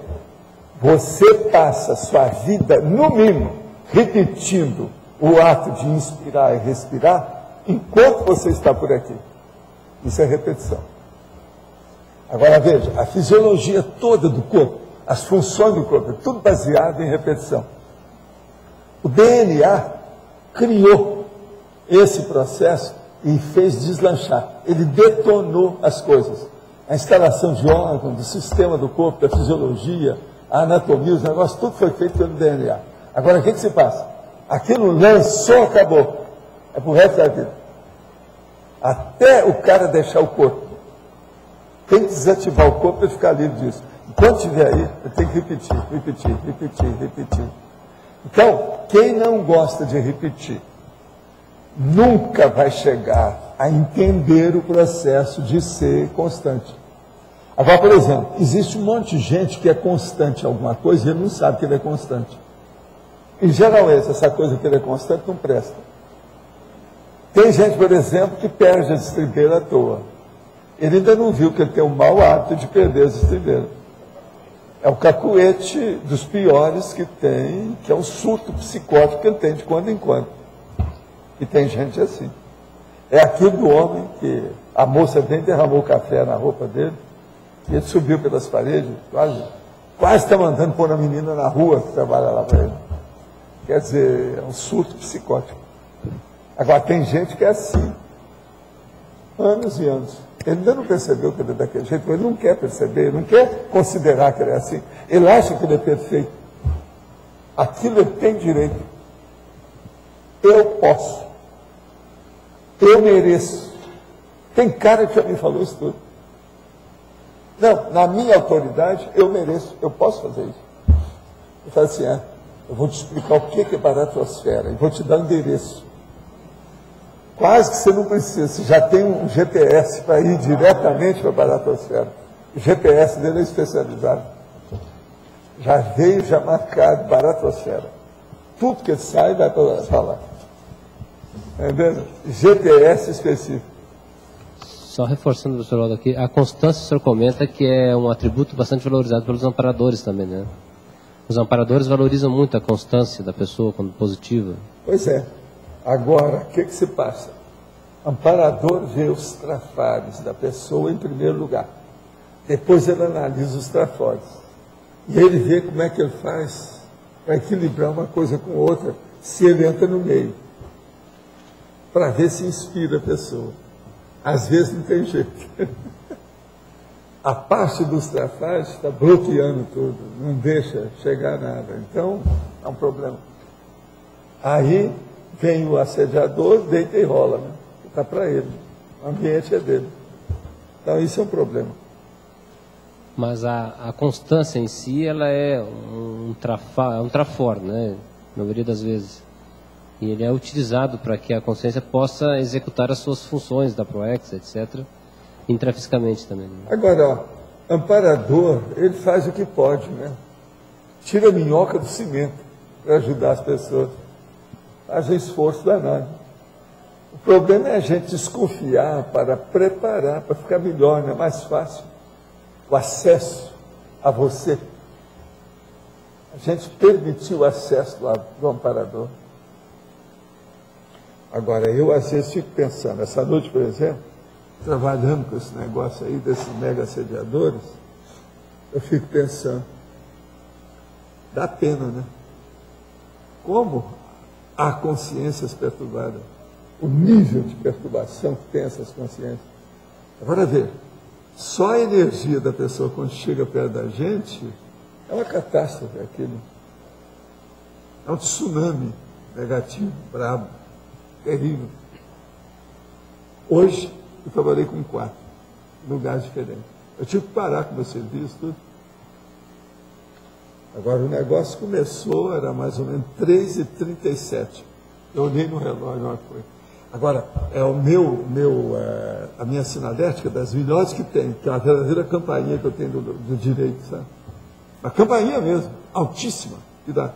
você passa a sua vida, no mínimo, repetindo o ato de inspirar e respirar, enquanto você está por aqui. Isso é repetição. Agora veja, a fisiologia toda do corpo, as funções do corpo, é tudo baseado em repetição. O DNA criou esse processo e fez deslanchar. Ele detonou as coisas. A instalação de órgãos, do sistema do corpo, da fisiologia, a anatomia, os negócios, tudo foi feito pelo DNA. Agora, o que se passa? Aquilo lançou, acabou. É pro resto da vida. Até o cara deixar o corpo. Tem que desativar o corpo para ficar livre disso. Enquanto estiver aí, eu tenho que repetir. Então, quem não gosta de repetir, nunca vai chegar a entender o processo de ser constante. Agora, por exemplo, existe um monte de gente que é constante em alguma coisa e ele não sabe que ele é constante. Em geral, essa coisa que ele é constante não presta. Tem gente, por exemplo, que perde as estribeiras à toa. Ele ainda não viu que ele tem o mau hábito de perder as estribeiras. É o cacuete dos piores que tem, que é um surto psicótico que ele tem de quando em quando. E tem gente assim. É aquilo do homem que a moça vem, derramou café na roupa dele, e ele subiu pelas paredes, quase está mandando pôr a menina na rua que trabalha lá para ele. Quer dizer, é um surto psicótico. Agora, tem gente que é assim, anos e anos. Ele ainda não percebeu que ele é daquele jeito, ele não quer perceber, ele não quer considerar que ele é assim. Ele acha que ele é perfeito. Aquilo ele tem direito. Eu posso. Eu mereço. Tem cara que já me falou isso tudo. Não, na minha autoridade, eu mereço, eu posso fazer isso. Eu falo assim, eu vou te explicar o que é baratosfera, e vou te dar um endereço. Quase que você não precisa, você já tem um GPS para ir diretamente para a baratosfera. O GPS dele é especializado. Já veio, já marcado, baratosfera. Tudo que sai vai para lá. Entendeu? GPS específico. Só reforçando, professor Waldo, aqui, a constância, o senhor comenta que é um atributo bastante valorizado pelos amparadores também, né? Os amparadores valorizam muito a constância da pessoa quando positiva. Pois é. Agora, o que se passa? O amparador vê os trafares da pessoa em primeiro lugar. Depois ele analisa os trafores. E ele vê como é que ele faz para equilibrar uma coisa com outra, se ele entra no meio. Para ver se inspira a pessoa. Às vezes não tem jeito. A parte dos trafares está bloqueando tudo, não deixa chegar nada. Então, é um problema. Aí vem o assediador, deita e rola, né? Está para ele. O ambiente é dele. Então, isso é um problema. Mas a constância em si, ela é um trafor, né? Na maioria das vezes. E ele é utilizado para que a consciência possa executar as suas funções da ProEx, etc., intrafisicamente também. Né? Agora, ó, amparador, ele faz o que pode, né? Tira a minhoca do cimento para ajudar as pessoas. Faz um esforço danado. O problema é a gente desconfiar para preparar, para ficar melhor, né? Mais fácil. O acesso a você. A gente permitiu o acesso do amparador. Agora, eu às vezes fico pensando, essa noite, por exemplo, trabalhando com esse negócio aí, desses mega assediadores, eu fico pensando, dá pena, né? Como há consciências perturbadas, o nível de perturbação que tem essas consciências. Agora, vê, só a energia da pessoa quando chega perto da gente é uma catástrofe aquilo. É um tsunami negativo, brabo, terrível. Hoje, eu trabalhei com 4 lugares diferentes. Eu tive que parar com o meu serviço, tudo. Agora, o negócio começou, era mais ou menos 3h37. Eu olhei no relógio, olha, foi. Agora, é a minha sinalética das melhores que tem, que é uma verdadeira campainha que eu tenho do direito, sabe? Uma campainha mesmo, altíssima, que dá...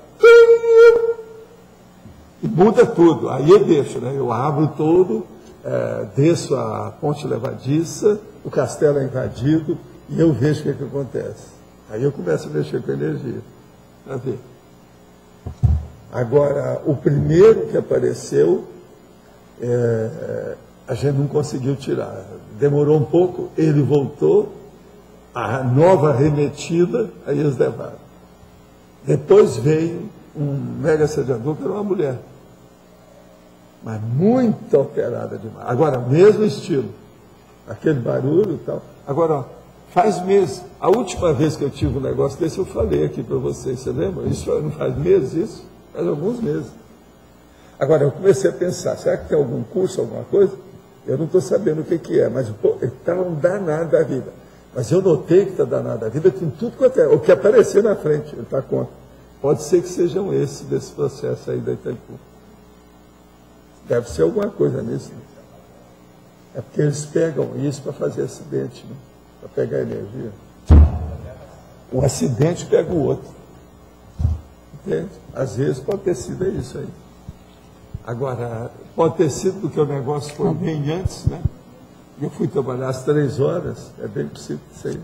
E muda tudo. Aí eu deixo, né? Eu abro todo, desço a ponte levadiça, o castelo é invadido, e eu vejo o que acontece. Aí eu começo a mexer com a energia, para ver. Agora, o primeiro que apareceu, a gente não conseguiu tirar. Demorou um pouco, ele voltou, a nova remetida, aí eles levaram. Depois veio um mega assediador, que era uma mulher. Mas muito alterada demais. Agora, mesmo estilo. Aquele barulho e tal. Agora, ó, faz meses. A última vez que eu tive um negócio desse, eu falei aqui para vocês. Você lembra? Isso não faz meses, isso? Faz alguns meses. Agora, eu comecei a pensar, será que tem algum curso, alguma coisa? Eu não estou sabendo o que é, mas está um danado da vida. Mas eu notei que está danado da vida, tem tudo quanto é. O que aparecer na frente, ele está contra. Pode ser que sejam esses desse processo aí da Itaipu. Deve ser alguma coisa nisso. Né? É porque eles pegam isso para fazer acidente, né? Para pegar energia. O acidente pega o outro. Entende? Às vezes pode ter sido isso aí. Agora, pode ter sido porque o negócio foi bem antes, né? Eu fui trabalhar às 3 horas, é bem possível isso aí.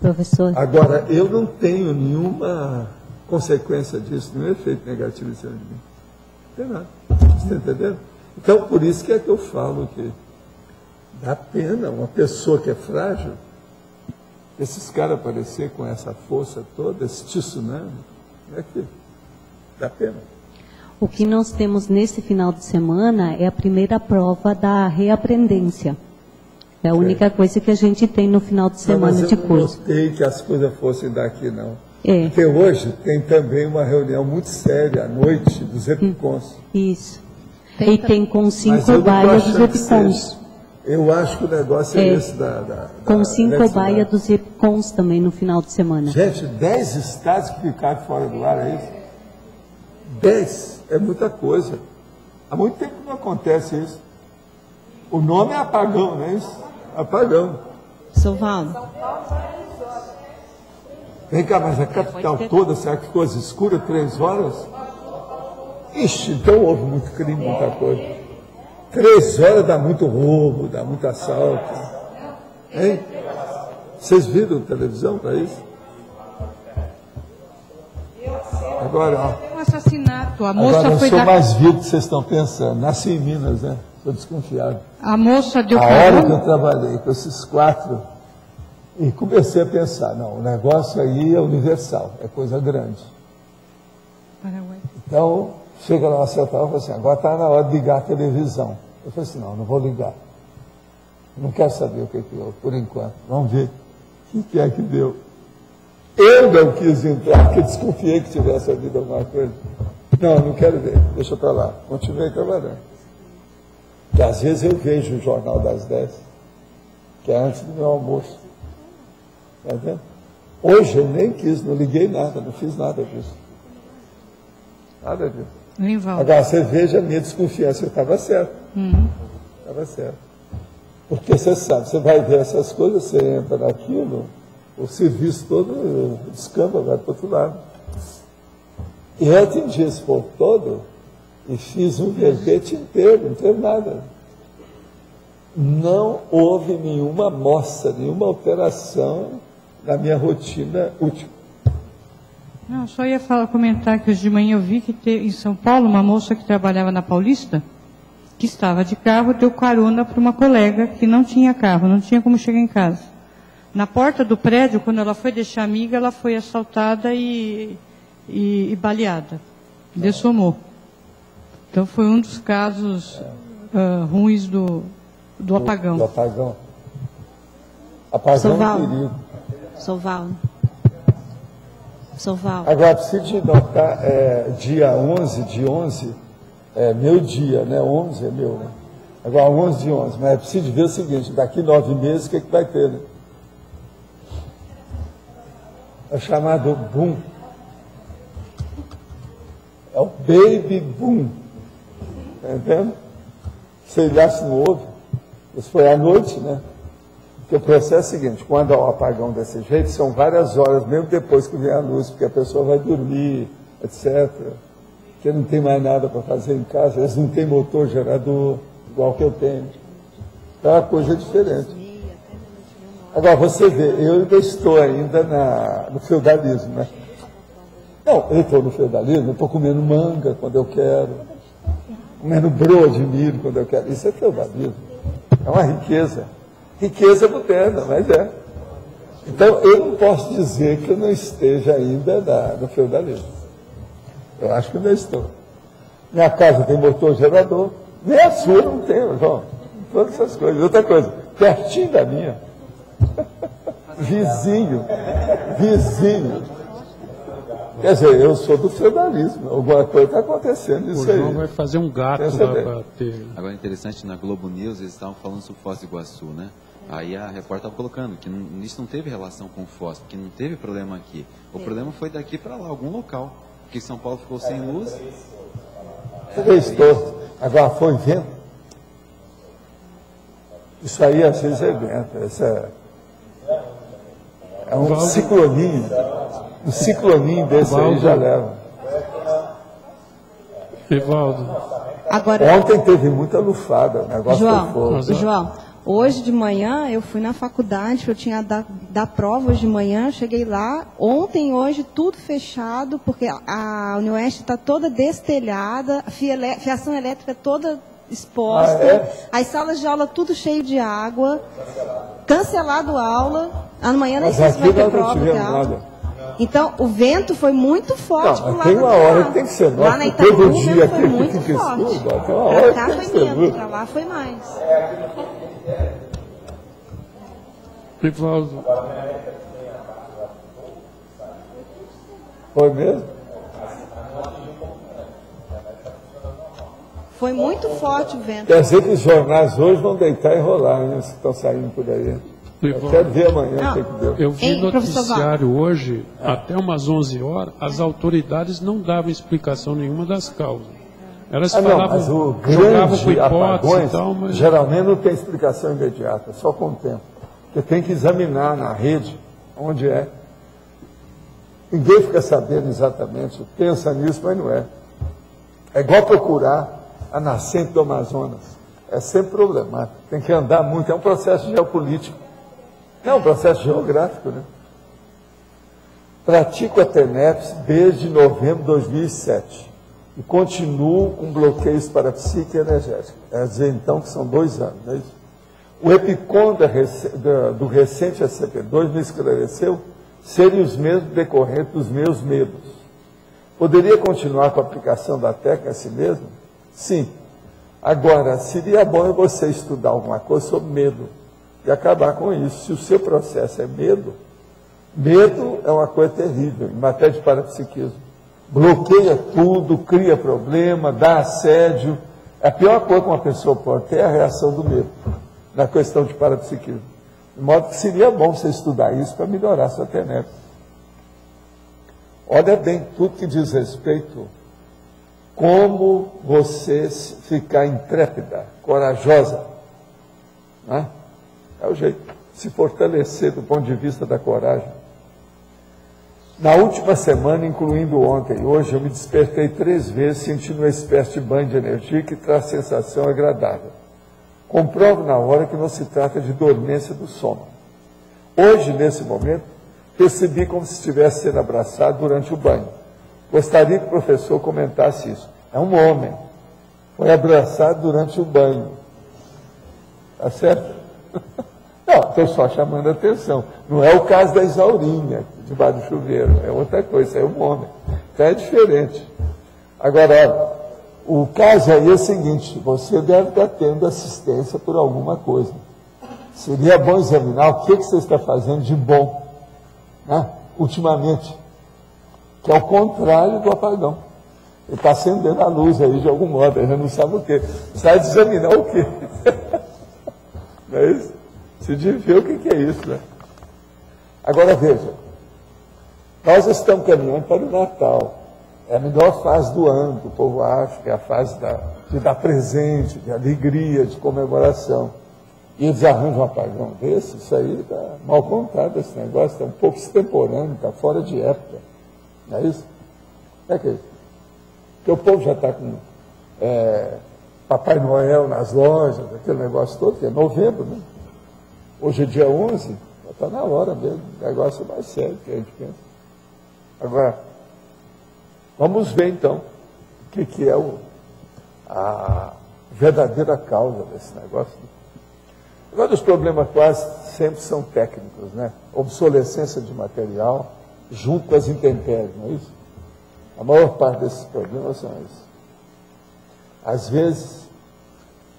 Professor. Agora, eu não tenho nenhuma consequência disso, nenhum efeito negativo em cima de mim. Não tem nada. Você está entendendo? Então, por isso que é que eu falo que dá pena uma pessoa que é frágil, esses caras aparecer com essa força toda, esse tsunami, é que dá pena. O que nós temos nesse final de semana é a primeira prova da reaprendência. É a única coisa que a gente tem no final de semana de curso. Eu não gostei que as coisas fossem daqui, não. Porque hoje tem também uma reunião muito séria à noite dos EPICONs. Isso. E tem com 5 baias dos EPICONs. Eu acho que o negócio é esse com 5 baias dos EPICONs também no final de semana. Gente, 10 estados que ficaram fora do ar, é isso? 10 é muita coisa. Há muito tempo que não acontece isso. O nome é apagão, não é isso? Apagão. São Paulo. Vem cá, mas a capital toda, será que ficou às escuras 3 horas? Ixi, então houve muito crime, muita coisa. 3 horas dá muito roubo, dá muito assalto. Hein? Vocês viram televisão para isso? Agora, ó. Um assassinato. A moça agora, eu foi sou mais vivo do que vocês estão pensando. Nasci em Minas, né? Estou desconfiado. A moça deu a hora que eu trabalhei com esses 4, e comecei a pensar, não, o negócio aí é universal, é coisa grande. Então, chega lá uma certa hora e fala assim, agora está na hora de ligar a televisão. Eu falei assim, não vou ligar. Não quero saber o que houve, por enquanto. Vamos ver o que é que deu. Eu não quis entrar, porque desconfiei que tivesse havido alguma coisa. Não quero ver, deixa para lá. Continuei trabalhando. Porque às vezes eu vejo o Jornal das 10, que é antes do meu almoço. Está vendo? Hoje eu nem quis, não liguei nada, não fiz nada disso. Nada disso. Agora, você veja a minha desconfiança, eu estava certo. Estava certo. Porque você sabe, você vai ver essas coisas, você entra naquilo, o serviço todo descamba, vai para o outro lado. E eu atendi esse povo todo e fiz um verbete inteiro, não teve nada. Não houve nenhuma amostra, nenhuma alteração na minha rotina útil. Não, só ia comentar que hoje de manhã eu vi que em São Paulo, uma moça que trabalhava na Paulista, que estava de carro, deu carona para uma colega que não tinha carro, não tinha como chegar em casa. Na porta do prédio, quando ela foi deixar a amiga, ela foi assaltada e baleada. Dessomou. Então foi um dos casos ruins do apagão. Do apagão. Apagão é um perigo. Soval. Agora, preciso te notar, dia 11 de 11, é meu dia, né? 11 é meu, né? Agora, 11 de 11, mas é preciso ver o seguinte, daqui 9 meses, o que vai ter, né? É o chamado boom. É o baby boom. tá entendendo? Sei lá se não houve. Isso foi à noite, né? Porque o processo é o seguinte, quando há o apagão desse jeito, são várias horas, mesmo depois que vem a luz, porque a pessoa vai dormir, etc. Porque não tem mais nada para fazer em casa, eles não têm motor gerador, igual que eu tenho. Então a coisa é diferente. Agora, você vê, eu ainda estou no feudalismo, né? Não, eu estou no feudalismo, eu estou comendo manga quando eu quero, comendo broa de milho quando eu quero. Isso é feudalismo. É uma riqueza. Riqueza moderna, mas é. Então, eu não posso dizer que eu não esteja ainda no feudalismo. Eu acho que ainda estou. Minha casa tem motor gerador, nem a sua não tem, João. Todas essas coisas. Outra coisa, pertinho da minha. Vizinho. Quer dizer, eu sou do feudalismo. Alguma coisa está acontecendo isso aí. O João vai fazer um gato lá para ter. Agora, interessante, na Globo News, eles estavam falando sobre Foz do Iguaçu, né? Aí a repórter estava colocando que isso não teve relação com Foz, porque não teve problema aqui. O problema foi daqui para lá, algum local. Porque São Paulo ficou sem luz. Agora, foi vento. Isso aí, às vezes, é vento. É um cicloninho. Um cicloninho desse aí já leva. Rivaldo. Agora, ontem teve muita lufada, o negócio foi fogo. João, hoje de manhã eu fui na faculdade, eu tinha da prova hoje de manhã, cheguei lá, ontem e hoje tudo fechado, porque a Unioeste está toda destelhada, a fiação elétrica toda exposta, as salas de aula tudo cheio de água, cancelado a aula, amanhã nem sei se vai ter prova de aula. Então, o vento foi muito forte pro lado tem uma hora que tem que ser. Lá na Itaú, todo dia foi muito forte. Pra cá foi menos, pra lá foi mais. Rivaldo. Foi mesmo? Foi muito forte o vento. Quer dizer que os jornais hoje vão deitar e rolar, né? Se estão saindo por aí. Eu quero ver amanhã o que deu. Eu vi noticiário hoje, até umas 11 horas, as autoridades não davam explicação nenhuma das causas. Elas falavam, jogavam com hipótese e tal, mas... geralmente não tem explicação imediata, só com o tempo. Porque tem que examinar na rede onde é. Ninguém fica sabendo exatamente, pensa nisso, mas não é. É igual procurar a nascente do Amazonas. É sempre problemático. Tem que andar muito, é um processo geopolítico. É um processo geográfico, né? Pratico a TENEPS desde novembro de 2007 e continuo com bloqueios para psique e energética. Quer dizer, então, que são 2 anos, não é isso? O EPICOM do recente SCP-2 me esclareceu serem os mesmos decorrentes dos meus medos. Poderia continuar com a aplicação da técnica assim mesmo? Sim. Agora, seria bom você estudar alguma coisa sobre medo e acabar com isso. Se o seu processo é medo, medo é uma coisa terrível, em matéria de parapsiquismo. Bloqueia tudo, cria problema, dá assédio. A pior coisa que uma pessoa pode ter é a reação do medo, na questão de parapsiquismo. De modo que seria bom você estudar isso para melhorar sua TENEPS. Olha bem, tudo que diz respeito como você ficar intrépida, corajosa, né? É o jeito, se fortalecer do ponto de vista da coragem. Na última semana, incluindo ontem e hoje, eu me despertei 3 vezes sentindo uma espécie de banho de energia que traz sensação agradável. Comprovo na hora que não se trata de dormência do sono. Hoje, nesse momento, percebi como se estivesse sendo abraçado durante o banho. Gostaria que o professor comentasse isso. É um homem. Foi abraçado durante o banho. Tá certo? Não, estou só chamando a atenção. Não é o caso da Isaurinha, debaixo do chuveiro. É outra coisa, é um homem. Então é diferente. Agora, olha, o caso aí é o seguinte, você deve estar tendo assistência por alguma coisa. Seria bom examinar o que você está fazendo de bom, né, ultimamente, que é o contrário do apagão. Ele está acendendo a luz aí de algum modo, ele não sabe o quê. Precisa examinar o quê? Não é isso? Se devia o que é isso, né? Agora veja, nós estamos caminhando para o Natal. É a melhor fase do ano, que o povo acha que é a fase de dar presente, de alegria, de comemoração. E eles arranjam um apagão desse, isso aí está mal contado, esse negócio, está um pouco extemporâneo, está fora de época. Não é isso? É que é isso. Porque o povo já está com Papai Noel nas lojas, aquele negócio todo, que é novembro, né? Hoje é dia 11, já está na hora mesmo, o negócio é mais sério que a gente pensa. Agora, vamos ver então o que é a verdadeira causa desse negócio. Agora, os problemas quase sempre são técnicos, né? Obsolescência de material, junto com as intempéries, não é isso? A maior parte desses problemas são esses. Às vezes,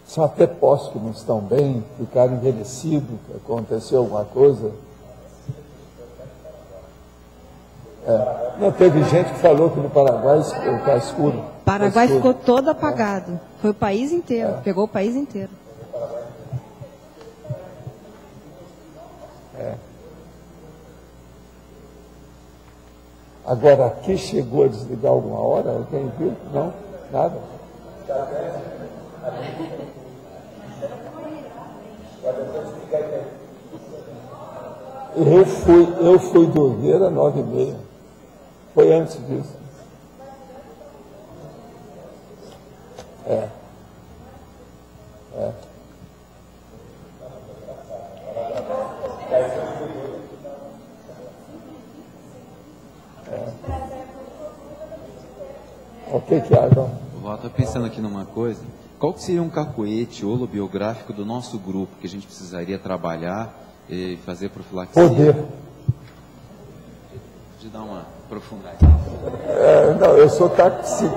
são até postos que não estão bem, ficaram envelhecidos, aconteceu alguma coisa. Não, teve gente que falou que no Paraguai está escuro. O Paraguai ficou todo apagado. Foi o país inteiro, pegou o país inteiro. Agora, aqui chegou a desligar alguma hora? Alguém viu? Não? Nada? Eu fui dormir às 9h30. Foi antes disso. O que acham? Eu estou pensando aqui numa coisa. Qual que seria um cacoete holobiográfico do nosso grupo que a gente precisaria trabalhar e fazer profilaxia? Poder. De dar uma aprofundada. Não, eu sou taxipsíquico.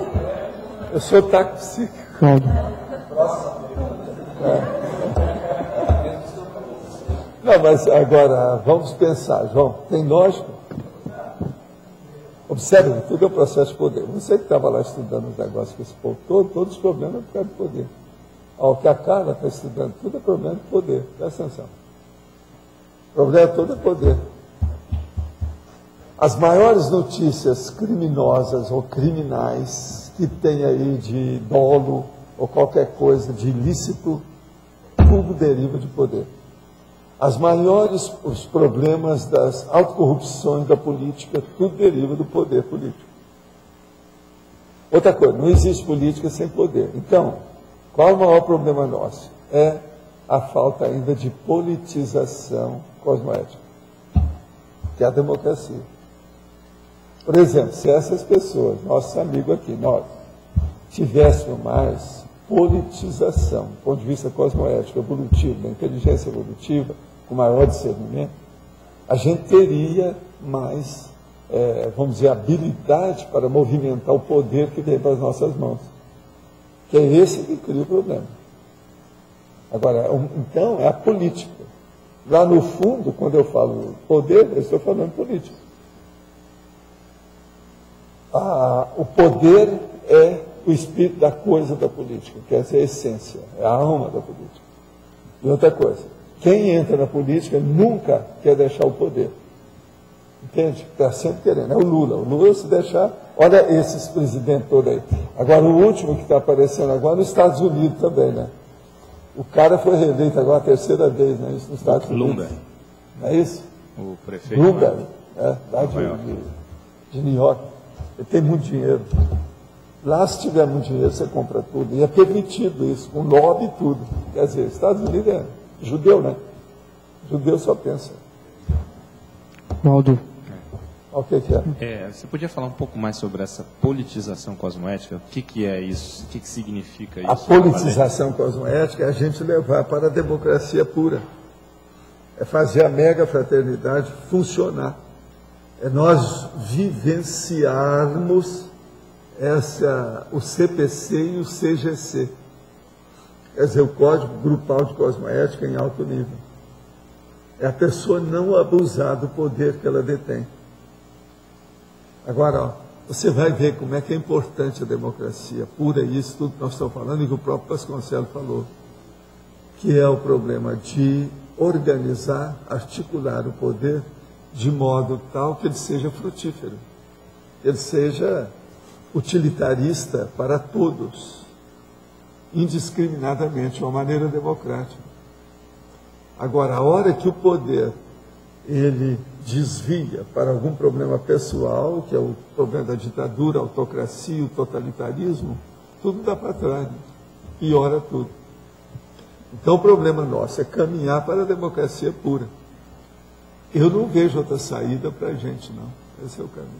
Não, mas agora, vamos pensar, João, tem lógica? Observe, tudo é um processo de poder. Você que estava lá estudando os negócios com esse povo todo, todos os problemas é por causa de poder. O que a Carla está estudando, tudo é problema de poder. Presta atenção. O problema todo é poder. As maiores notícias criminosas ou criminais que tem aí de dolo ou qualquer coisa de ilícito, tudo deriva de poder. Os problemas das autocorrupções da política, tudo deriva do poder político. Outra coisa, não existe política sem poder. Então, qual o maior problema nosso? É a falta ainda de politização cosmoética, que é a democracia. Por exemplo, se essas pessoas, nossos amigos aqui, nós, tivéssemos mais politização, do ponto de vista cosmoético, evolutivo, da inteligência evolutiva, com maior discernimento, a gente teria mais, vamos dizer, habilidade para movimentar o poder que vem para as nossas mãos. Que é esse que cria o problema. Agora, então, é a política. Lá no fundo, quando eu falo poder, eu estou falando política. O poder é o espírito da coisa da política, que essa é a essência, é a alma da política. E outra coisa, quem entra na política nunca quer deixar o poder. Entende? Está sempre querendo. É o Lula. O Lula, se deixar, olha esses presidentes todos aí. Agora, o último que está aparecendo agora nos Estados Unidos também, né? O cara foi reeleito agora a terceira vez, né? Isso nos Estados Unidos. Lunga. Não é isso? O prefeito. Lunga, lá de New York. Ele tem muito dinheiro. Lá, se tiver muito dinheiro, você compra tudo. E é permitido isso, com lobby e tudo. Quer dizer, Estados Unidos é judeu, né? Judeu só pensa. Waldo. O que é? Você podia falar um pouco mais sobre essa politização cosmoética? O que é isso? O que significa isso? A politização cosmoética é a gente levar para a democracia pura. É fazer a mega fraternidade funcionar. É nós vivenciarmos o CPC e o CGC. Quer dizer, o Código Grupal de Cosmoética em alto nível. É a pessoa não abusar do poder que ela detém. Agora, você vai ver como é que é importante a democracia pura, e isso tudo que nós estamos falando, e que o próprio Vasconcelos falou, que é o problema de organizar, articular o poder de modo tal que ele seja frutífero, ele seja utilitarista para todos, indiscriminadamente, de uma maneira democrática. Agora, a hora que o poder ele desvia para algum problema pessoal, que é o problema da ditadura, a autocracia, o totalitarismo, tudo dá para trás, piora tudo. Então o problema nosso é caminhar para a democracia pura. Eu não vejo outra saída para a gente, não. Esse é o caminho.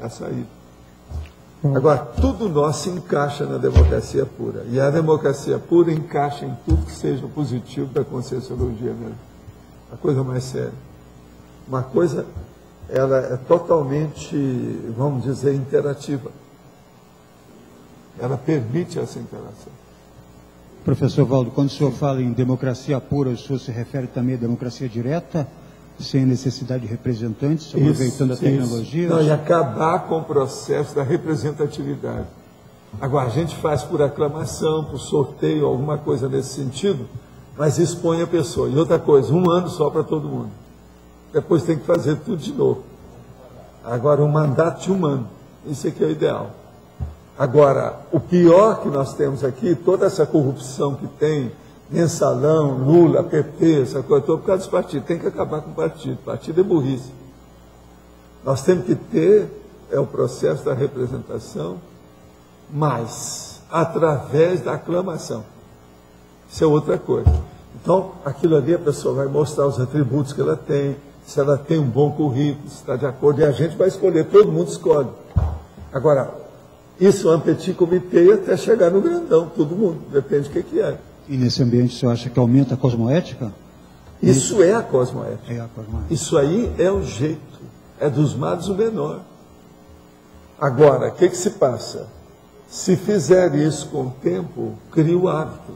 É a saída. Agora, tudo nosso encaixa na democracia pura. E a democracia pura encaixa em tudo que seja positivo da conscienciologia mesmo. A coisa mais séria. Uma coisa, ela é totalmente, vamos dizer, interativa. Ela permite essa interação. Professor Valdo, quando o senhor fala em democracia pura, o senhor se refere também à democracia direta, sem necessidade de representantes, aproveitando a tecnologia? Não, e acabar com o processo da representatividade. Agora, a gente faz por aclamação, por sorteio, alguma coisa nesse sentido, mas expõe a pessoa. E outra coisa, 1 ano só para todo mundo. Depois tem que fazer tudo de novo. Agora, um mandato de 1 ano. Isso aqui é o ideal. Agora, o pior que nós temos aqui, toda essa corrupção que tem, Mensalão, Lula, PP, essa coisa toda, por causa dos partidos. Tem que acabar com o partido. Partido é burrice. Nós temos que ter o processo da representação, mas através da aclamação. Isso é outra coisa. Então, aquilo ali a pessoa vai mostrar os atributos que ela tem, se ela tem um bom currículo, se está de acordo, e a gente vai escolher, todo mundo escolhe. Agora, isso é um petit comitê até chegar no grandão, todo mundo, depende do que é. E nesse ambiente o senhor acha que aumenta a cosmoética? Isso é a cosmoética. É a cosmoética. Isso aí é o jeito, é dos males o menor. Agora, o que se passa? Se fizer isso com o tempo, cria o hábito.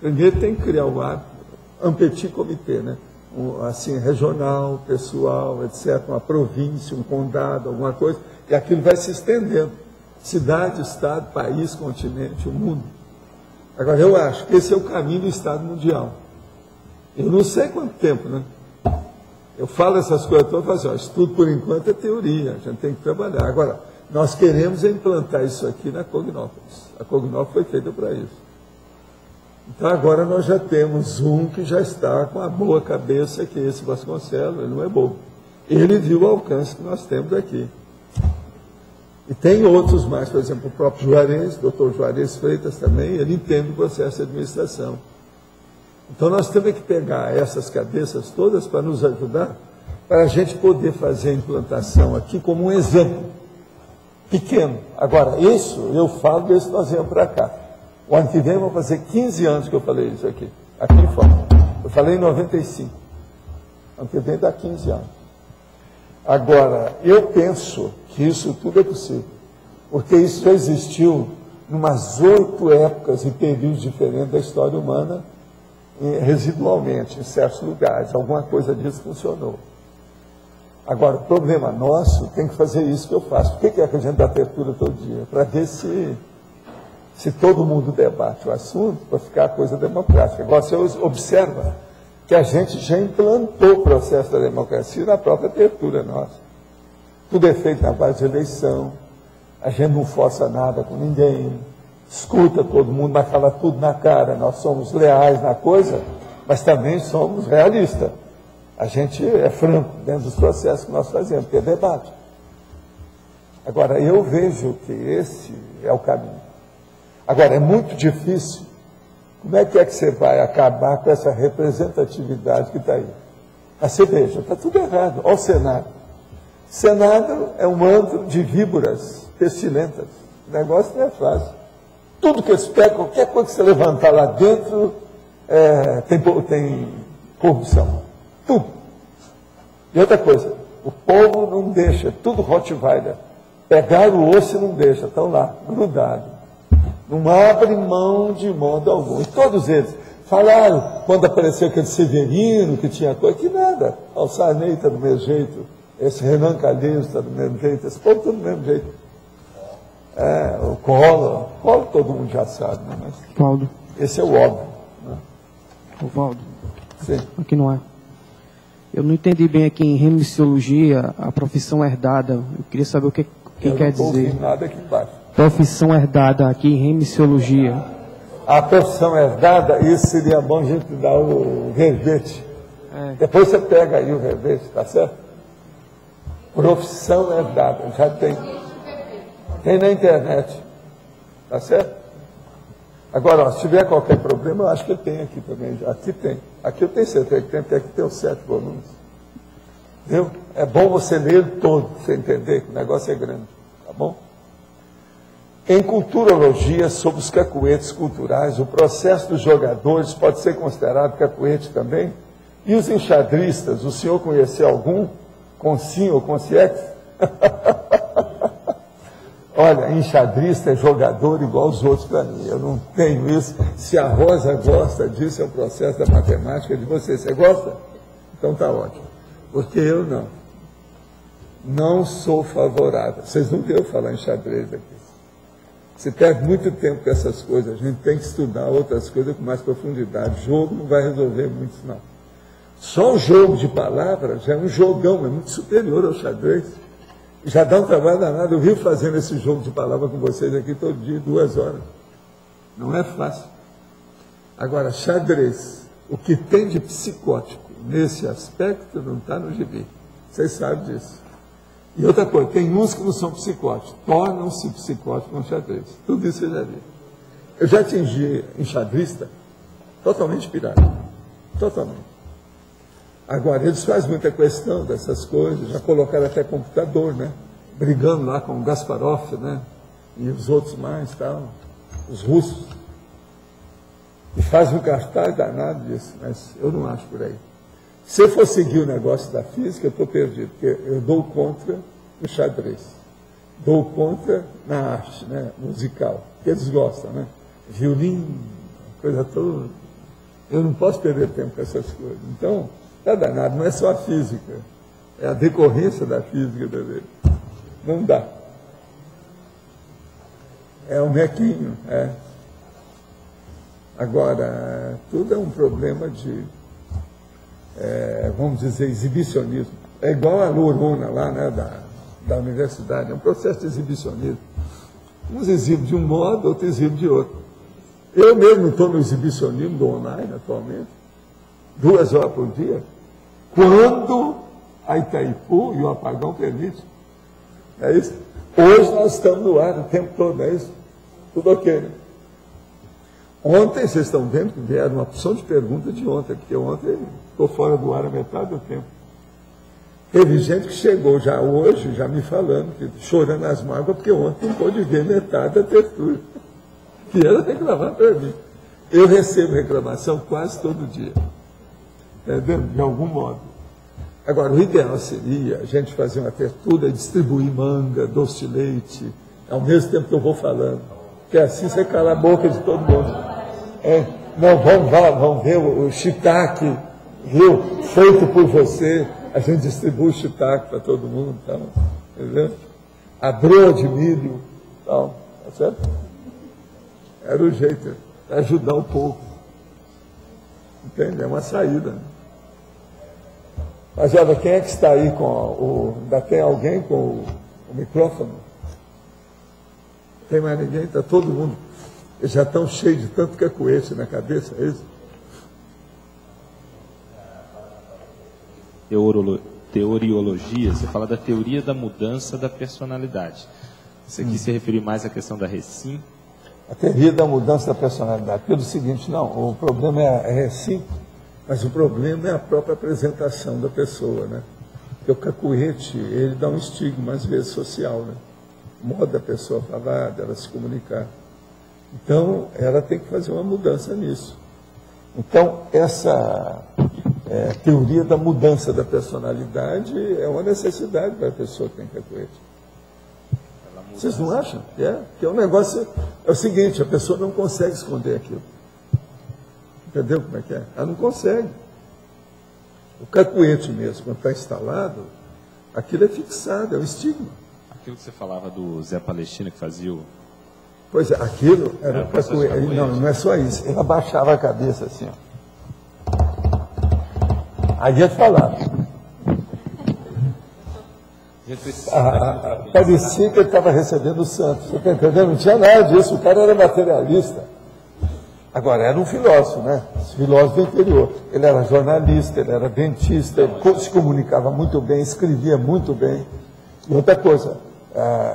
Primeiro tem que criar o hábito, um petit comitê, né? Assim, regional, pessoal, etc., uma província, um condado, alguma coisa, e aquilo vai se estendendo. Cidade, estado, país, continente, o mundo. Agora, eu acho que esse é o caminho do Estado mundial. Eu não sei quanto tempo, né? Eu falo essas coisas todas e falo assim, ó, isso tudo por enquanto é teoria, a gente tem que trabalhar. Agora, nós queremos implantar isso aqui na Cognópolis. A Cognópolis foi feita para isso. Então, agora nós já temos um que já está com a boa cabeça, que é esse Vasconcelos, ele não é bobo. Ele viu o alcance que nós temos aqui. E tem outros mais, por exemplo, o próprio Juarez, doutor Juarez Freitas também, ele entende o processo de administração. Então nós temos que pegar essas cabeças todas para nos ajudar, para a gente poder fazer a implantação aqui como um exemplo pequeno. Agora, isso eu falo desde que nós viemos para cá. O ano que vem vão fazer 15 anos que eu falei isso aqui em Fora. Eu falei em 95. Ano que vem dá 15 anos. Agora, eu penso que isso tudo é possível, porque isso já existiu em umas 8 épocas e períodos diferentes da história humana, residualmente, em certos lugares. Alguma coisa disso funcionou. Agora, o problema nosso tem que fazer isso que eu faço. Por que é que a gente dá abertura todo dia? Para ver se todo mundo debate o assunto, para ficar a coisa democrática. Agora, você observa que a gente já implantou o processo da democracia na própria abertura nossa. Tudo é feito na base de eleição, a gente não força nada com ninguém, escuta todo mundo, mas fala tudo na cara. Nós somos leais na coisa, mas também somos realistas. A gente é franco dentro dos processos que nós fazemos, que é debate. Agora, eu vejo que esse é o caminho. Agora, é muito difícil. Como é que você vai acabar com essa representatividade que está aí? Mas você veja, está tudo errado. Olha o Senado. Senado é um antro de víboras pestilentas. O negócio não é fácil. Tudo que eles pegam, qualquer coisa que você levantar lá dentro, tem corrupção. Tudo. E outra coisa, o povo não deixa, tudo Rottweiler. Pegaram o osso e não deixa, estão lá, grudados. Não abre mão de modo algum. E todos eles falaram, quando apareceu aquele Severino, que tinha coisa, que nada. O Sarney está do mesmo jeito, esse Renan Calheiros está do mesmo jeito, esse povo está do mesmo jeito. O Collor todo mundo já sabe, né? Mas Valdo. Esse é o óbvio. Né? O Valdo. Sim. Aqui não é. Eu não entendi bem aqui em remissologia, a profissão herdada. Eu queria saber o que eu quer não tô dizer. ouvindo nada aqui embaixo. Profissão herdada aqui em remissiologia. A profissão herdada, isso seria bom a gente dar o verbete. Depois você pega aí o verbete, tá certo? Profissão herdada, já tem. Tem na internet, tá certo? Agora, ó, se tiver qualquer problema, eu acho que tem aqui também. Aqui tem. Aqui eu tenho certeza que tem, porque aqui tem os 7 volumes. Entendeu? É bom você ler ele todo, para você entender que o negócio é grande, tá bom? Em culturologia, sobre os cacuetes culturais, o processo dos jogadores pode ser considerado cacuete também? E os enxadristas, o senhor conheceu algum? Com sim ou com siex? Olha, enxadrista é jogador igual os outros para mim. Eu não tenho isso. Se a Rosa gosta disso, é o processo da matemática de você. Você gosta? Então tá ótimo. Porque eu não. Não sou favorável. Vocês não viram falar em xadrez aqui. Você perde muito tempo com essas coisas. A gente tem que estudar outras coisas com mais profundidade. Jogo não vai resolver muito, não. Só o jogo de palavras já é um jogão, é muito superior ao xadrez. Já dá um trabalho danado. Eu vivo fazendo esse jogo de palavras com vocês aqui todo dia, 2 horas. Não é fácil. Agora, xadrez, o que tem de psicótico nesse aspecto não está no gibi. Vocês sabem disso. E outra coisa, tem uns que não são psicóticos, tornam-se psicóticos com xadrez. Tudo isso eu já vi. Eu já atingi enxadrista totalmente pirado. Totalmente. Agora, eles fazem muita questão dessas coisas, já colocaram até computador, né? Brigando lá com o Gasparov, né? E os outros mais, tal, os russos. E fazem um cartaz danado disso, mas eu não acho por aí. Se eu for seguir o negócio da física, eu estou perdido, porque eu dou contra o xadrez. Dou contra na arte, né? Musical, que eles gostam, né? Violino, coisa toda. Eu não posso perder tempo com essas coisas. Então, tá danado, não é só a física, é a decorrência da física também. Não dá. É um mequinho, é. Agora, tudo é um problema de, vamos dizer, exibicionismo. É igual a Lorona lá, né, da universidade, é um processo de exibicionismo. Uns exibem de um modo, outros exibem de outro. Eu mesmo estou no exibicionismo do online atualmente, 2 horas por dia, quando a Itaipu e o apagão permitem. É isso? Hoje nós estamos no ar o tempo todo, é isso? Tudo ok, né? Ontem, vocês estão vendo que vieram uma opção de perguntas de ontem, porque ontem ficou fora do ar a metade do tempo. Teve gente que chegou já hoje, já me falando, chorando as mágoas, porque ontem não pôde ver metade da textura. E ela reclamar para mim. Eu recebo reclamação quase todo dia. Entendeu? De algum modo. Agora, o ideal seria a gente fazer uma tertúlia, distribuir manga, doce de leite, ao mesmo tempo que eu vou falando. Porque assim você cala a boca de todo mundo. Não, vamos ver o shiitake, viu? Feito por você. A gente distribui o shiitake para todo mundo. Então, entendeu? A broa de milho. Então, tá certo? Era o jeito de ajudar o povo. Entende? É uma saída. Mas olha, quem é que está aí com o... Ainda tem alguém com o microfone? Tem mais ninguém? Está todo mundo... Eles já estão cheios de tanto cacuete na cabeça, é isso? Teoriologia, você fala da teoria da mudança da personalidade. Você aqui se referir mais à questão da Recim? A teoria da mudança da personalidade. Pelo seguinte, não, o problema é a Recim, mas o problema é a própria apresentação da pessoa, né? Porque o cacuete, ele dá um estigma, às vezes, social, né? O modo da pessoa falar, dela se comunicar. Então, ela tem que fazer uma mudança nisso. Então, essa teoria da mudança da personalidade é uma necessidade para a pessoa que tem cacuete. Vocês não acham? Que é um negócio... É o seguinte, a pessoa não consegue esconder aquilo. Entendeu como é que é? Ela não consegue. O cacuete mesmo, quando está instalado, aquilo é fixado, é um estigma. Aquilo que você falava do Zé Palestina que fazia o... Pois é, aquilo era o cacuete. Não é só isso. Ele abaixava a cabeça assim, ó. Aí ele falava. parecia que ele estava recebendo o santo. Você está entendendo? Não tinha nada disso, o cara era materialista. Agora, era um filósofo, né? Esse filósofo interior. Ele era jornalista, ele era dentista, ele se comunicava muito bem, escrevia muito bem. E outra coisa,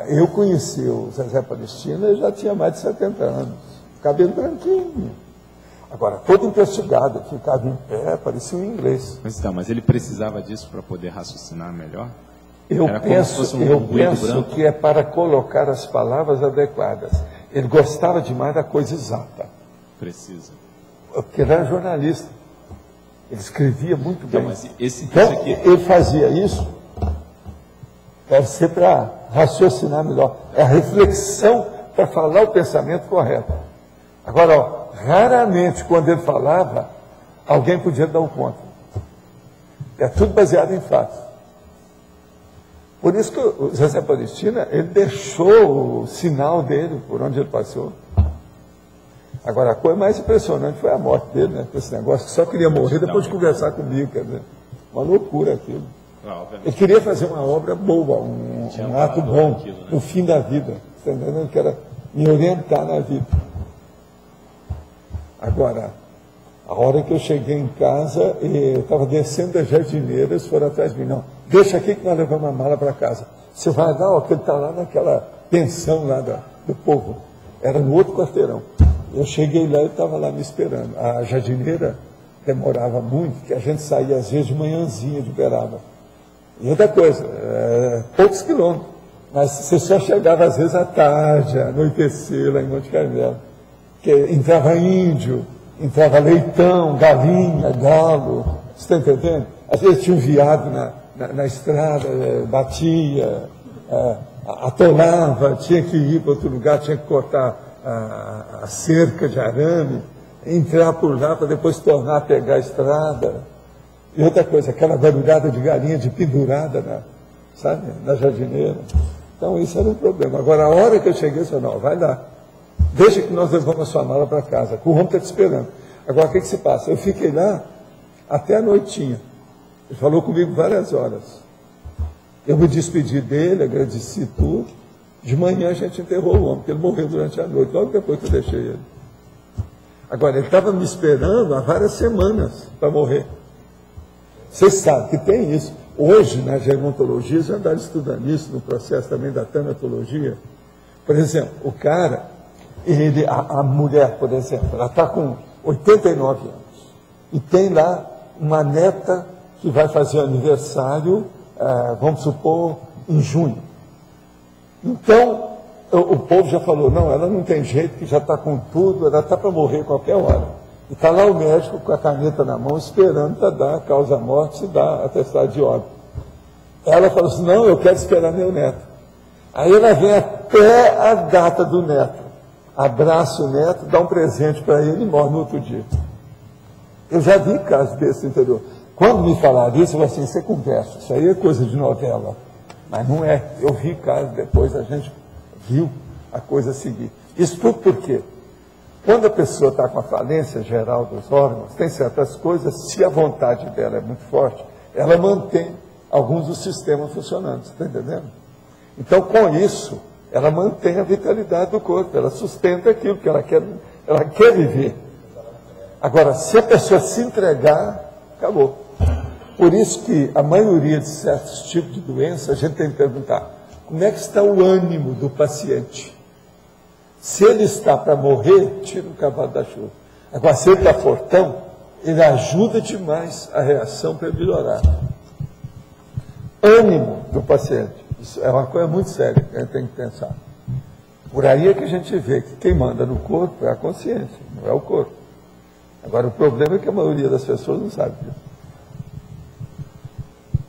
eu conheci o Zezé Palestina, ele já tinha mais de 70 anos. Cabelo branquinho. Agora, todo investigado, ficava em pé, parecia um inglês. Mas ele precisava disso para poder raciocinar melhor? Eu penso que é para colocar as palavras adequadas. Ele gostava demais da coisa exata. Precisa. Porque ele era jornalista. Ele escrevia muito bem. Mas então, ele fazia isso, deve ser para raciocinar melhor. É a reflexão para falar o pensamento correto. Agora, raramente, quando ele falava, alguém podia dar um conta. É tudo baseado em fatos. Por isso que o Zezé Palestina, ele deixou o sinal dele por onde ele passou. Agora, a coisa mais impressionante foi a morte dele, né? Esse negócio que só queria morrer depois de conversar comigo, quer dizer, uma loucura aquilo. Ele queria fazer uma obra boa, um ato bom, no fim da vida, tá entendendo? Que era me orientar na vida. Agora, a hora que eu cheguei em casa, eu estava descendo das jardineiras, foram atrás de mim, não, deixa aqui que nós levamos a mala para casa. Você vai lá, ó, que ele está lá naquela pensão lá do povo. Era no outro quarteirão. Eu cheguei lá e estava lá me esperando. A jardineira demorava muito, que a gente saía às vezes de manhãzinha de Uberaba. E outra coisa, poucos quilômetros. Mas você só chegava às vezes à tarde, à anoitecer lá em Monte Carmelo. Que entrava índio, entrava leitão, galinha, galo, você está entendendo? Às vezes tinha um viado na estrada, batia, atolava, tinha que ir para outro lugar, tinha que cortar a cerca de arame, entrar por lá para depois tornar a pegar a estrada. E outra coisa, aquela barulhada de galinha de pendurada na jardineira. Então isso era um problema. Agora, a hora que eu cheguei, eu disse, não, vai lá. Deixa que nós levamos a sua mala para casa, que o homem está te esperando. Agora, o que se passa? Eu fiquei lá até a noitinha. Ele falou comigo várias horas. Eu me despedi dele, agradeci tudo. De manhã a gente enterrou o homem, porque ele morreu durante a noite, logo depois que eu deixei ele. Agora, ele estava me esperando há várias semanas para morrer. Vocês sabem que tem isso. Hoje, na gerontologia, já andaram estudando isso, no processo também da tanatologia. Por exemplo, o cara, a mulher, por exemplo, ela está com 89 anos. E tem lá uma neta que vai fazer aniversário, vamos supor, em junho. Então, o povo já falou, não, ela não tem jeito, que já está com tudo, ela está para morrer qualquer hora. E está lá o médico com a caneta na mão, esperando para dar a causa-morte e dar atestado de óbito. Ela falou assim, não, eu quero esperar meu neto. Aí ela vem até a data do neto, abraça o neto, dá um presente para ele e morre no outro dia. Eu já vi casos desse no interior. Quando me falaram isso, eu falei assim, você conversa, isso aí é coisa de novela. Mas não é. Eu vi casos, depois a gente viu a coisa seguir. Isso tudo por quê? Quando a pessoa está com a falência geral dos órgãos, tem certas coisas, se a vontade dela é muito forte, ela mantém alguns dos sistemas funcionando, você está entendendo? Então, com isso, ela mantém a vitalidade do corpo, ela sustenta aquilo que ela quer viver. Agora, se a pessoa se entregar, acabou. Por isso que a maioria de certos tipos de doença, a gente tem que perguntar, como é que está o ânimo do paciente? Se ele está para morrer, tira o cavalo da chuva. Agora, se ele está fortão, ele ajuda demais a reação para melhorar. Ânimo do paciente. Isso é uma coisa muito séria que a gente tem que pensar. Por aí é que a gente vê que quem manda no corpo é a consciência, não é o corpo. Agora, o problema é que a maioria das pessoas não sabe disso.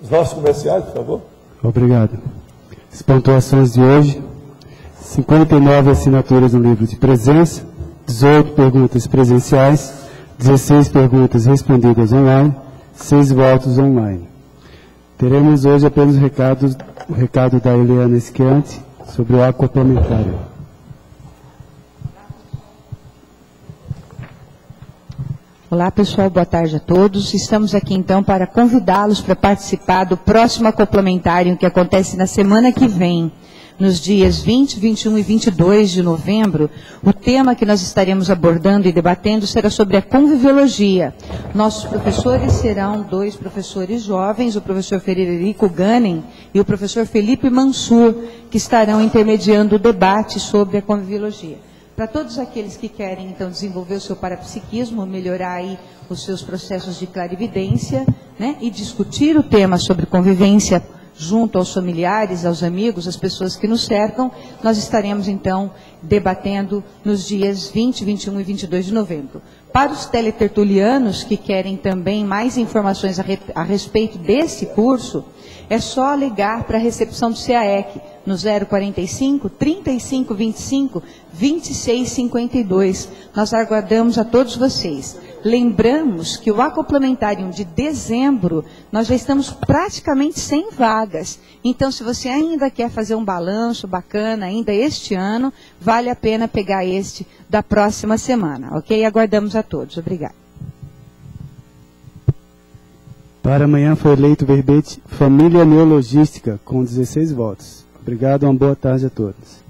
Os nossos comerciais, por favor. Obrigado. As pontuações de hoje, 59 assinaturas no livro de presença, 18 perguntas presenciais, 16 perguntas respondidas online, 6 votos online. Teremos hoje apenas o recado da Eliana Esquiante sobre o aquaplementário. Olá, pessoal, boa tarde a todos. Estamos aqui, então, para convidá-los para participar do próximo acoplamentário que acontece na semana que vem, nos dias 20, 21 e 22 de novembro. O tema que nós estaremos abordando e debatendo será sobre a conviviologia. Nossos professores serão 2 professores jovens, o professor Frederico Ganem e o professor Felipe Mansur, que estarão intermediando o debate sobre a conviviologia. Para todos aqueles que querem, então, desenvolver o seu parapsiquismo, melhorar aí os seus processos de clarividência, né, e discutir o tema sobre convivência junto aos familiares, aos amigos, às pessoas que nos cercam, nós estaremos, então, debatendo nos dias 20, 21 e 22 de novembro. Para os teletertulianos que querem também mais informações a respeito desse curso, é só ligar para a recepção do CAEC, no 045 35 25 26 52. Nós aguardamos a todos vocês. Lembramos que o acoplamentário de dezembro, nós já estamos praticamente sem vagas. Então, se você ainda quer fazer um balanço bacana ainda este ano, vale a pena pegar este da próxima semana, ok? Aguardamos a todos. Obrigada. Para amanhã foi eleito o verbete Família Neologística, com 16 votos. Obrigado, uma boa tarde a todos.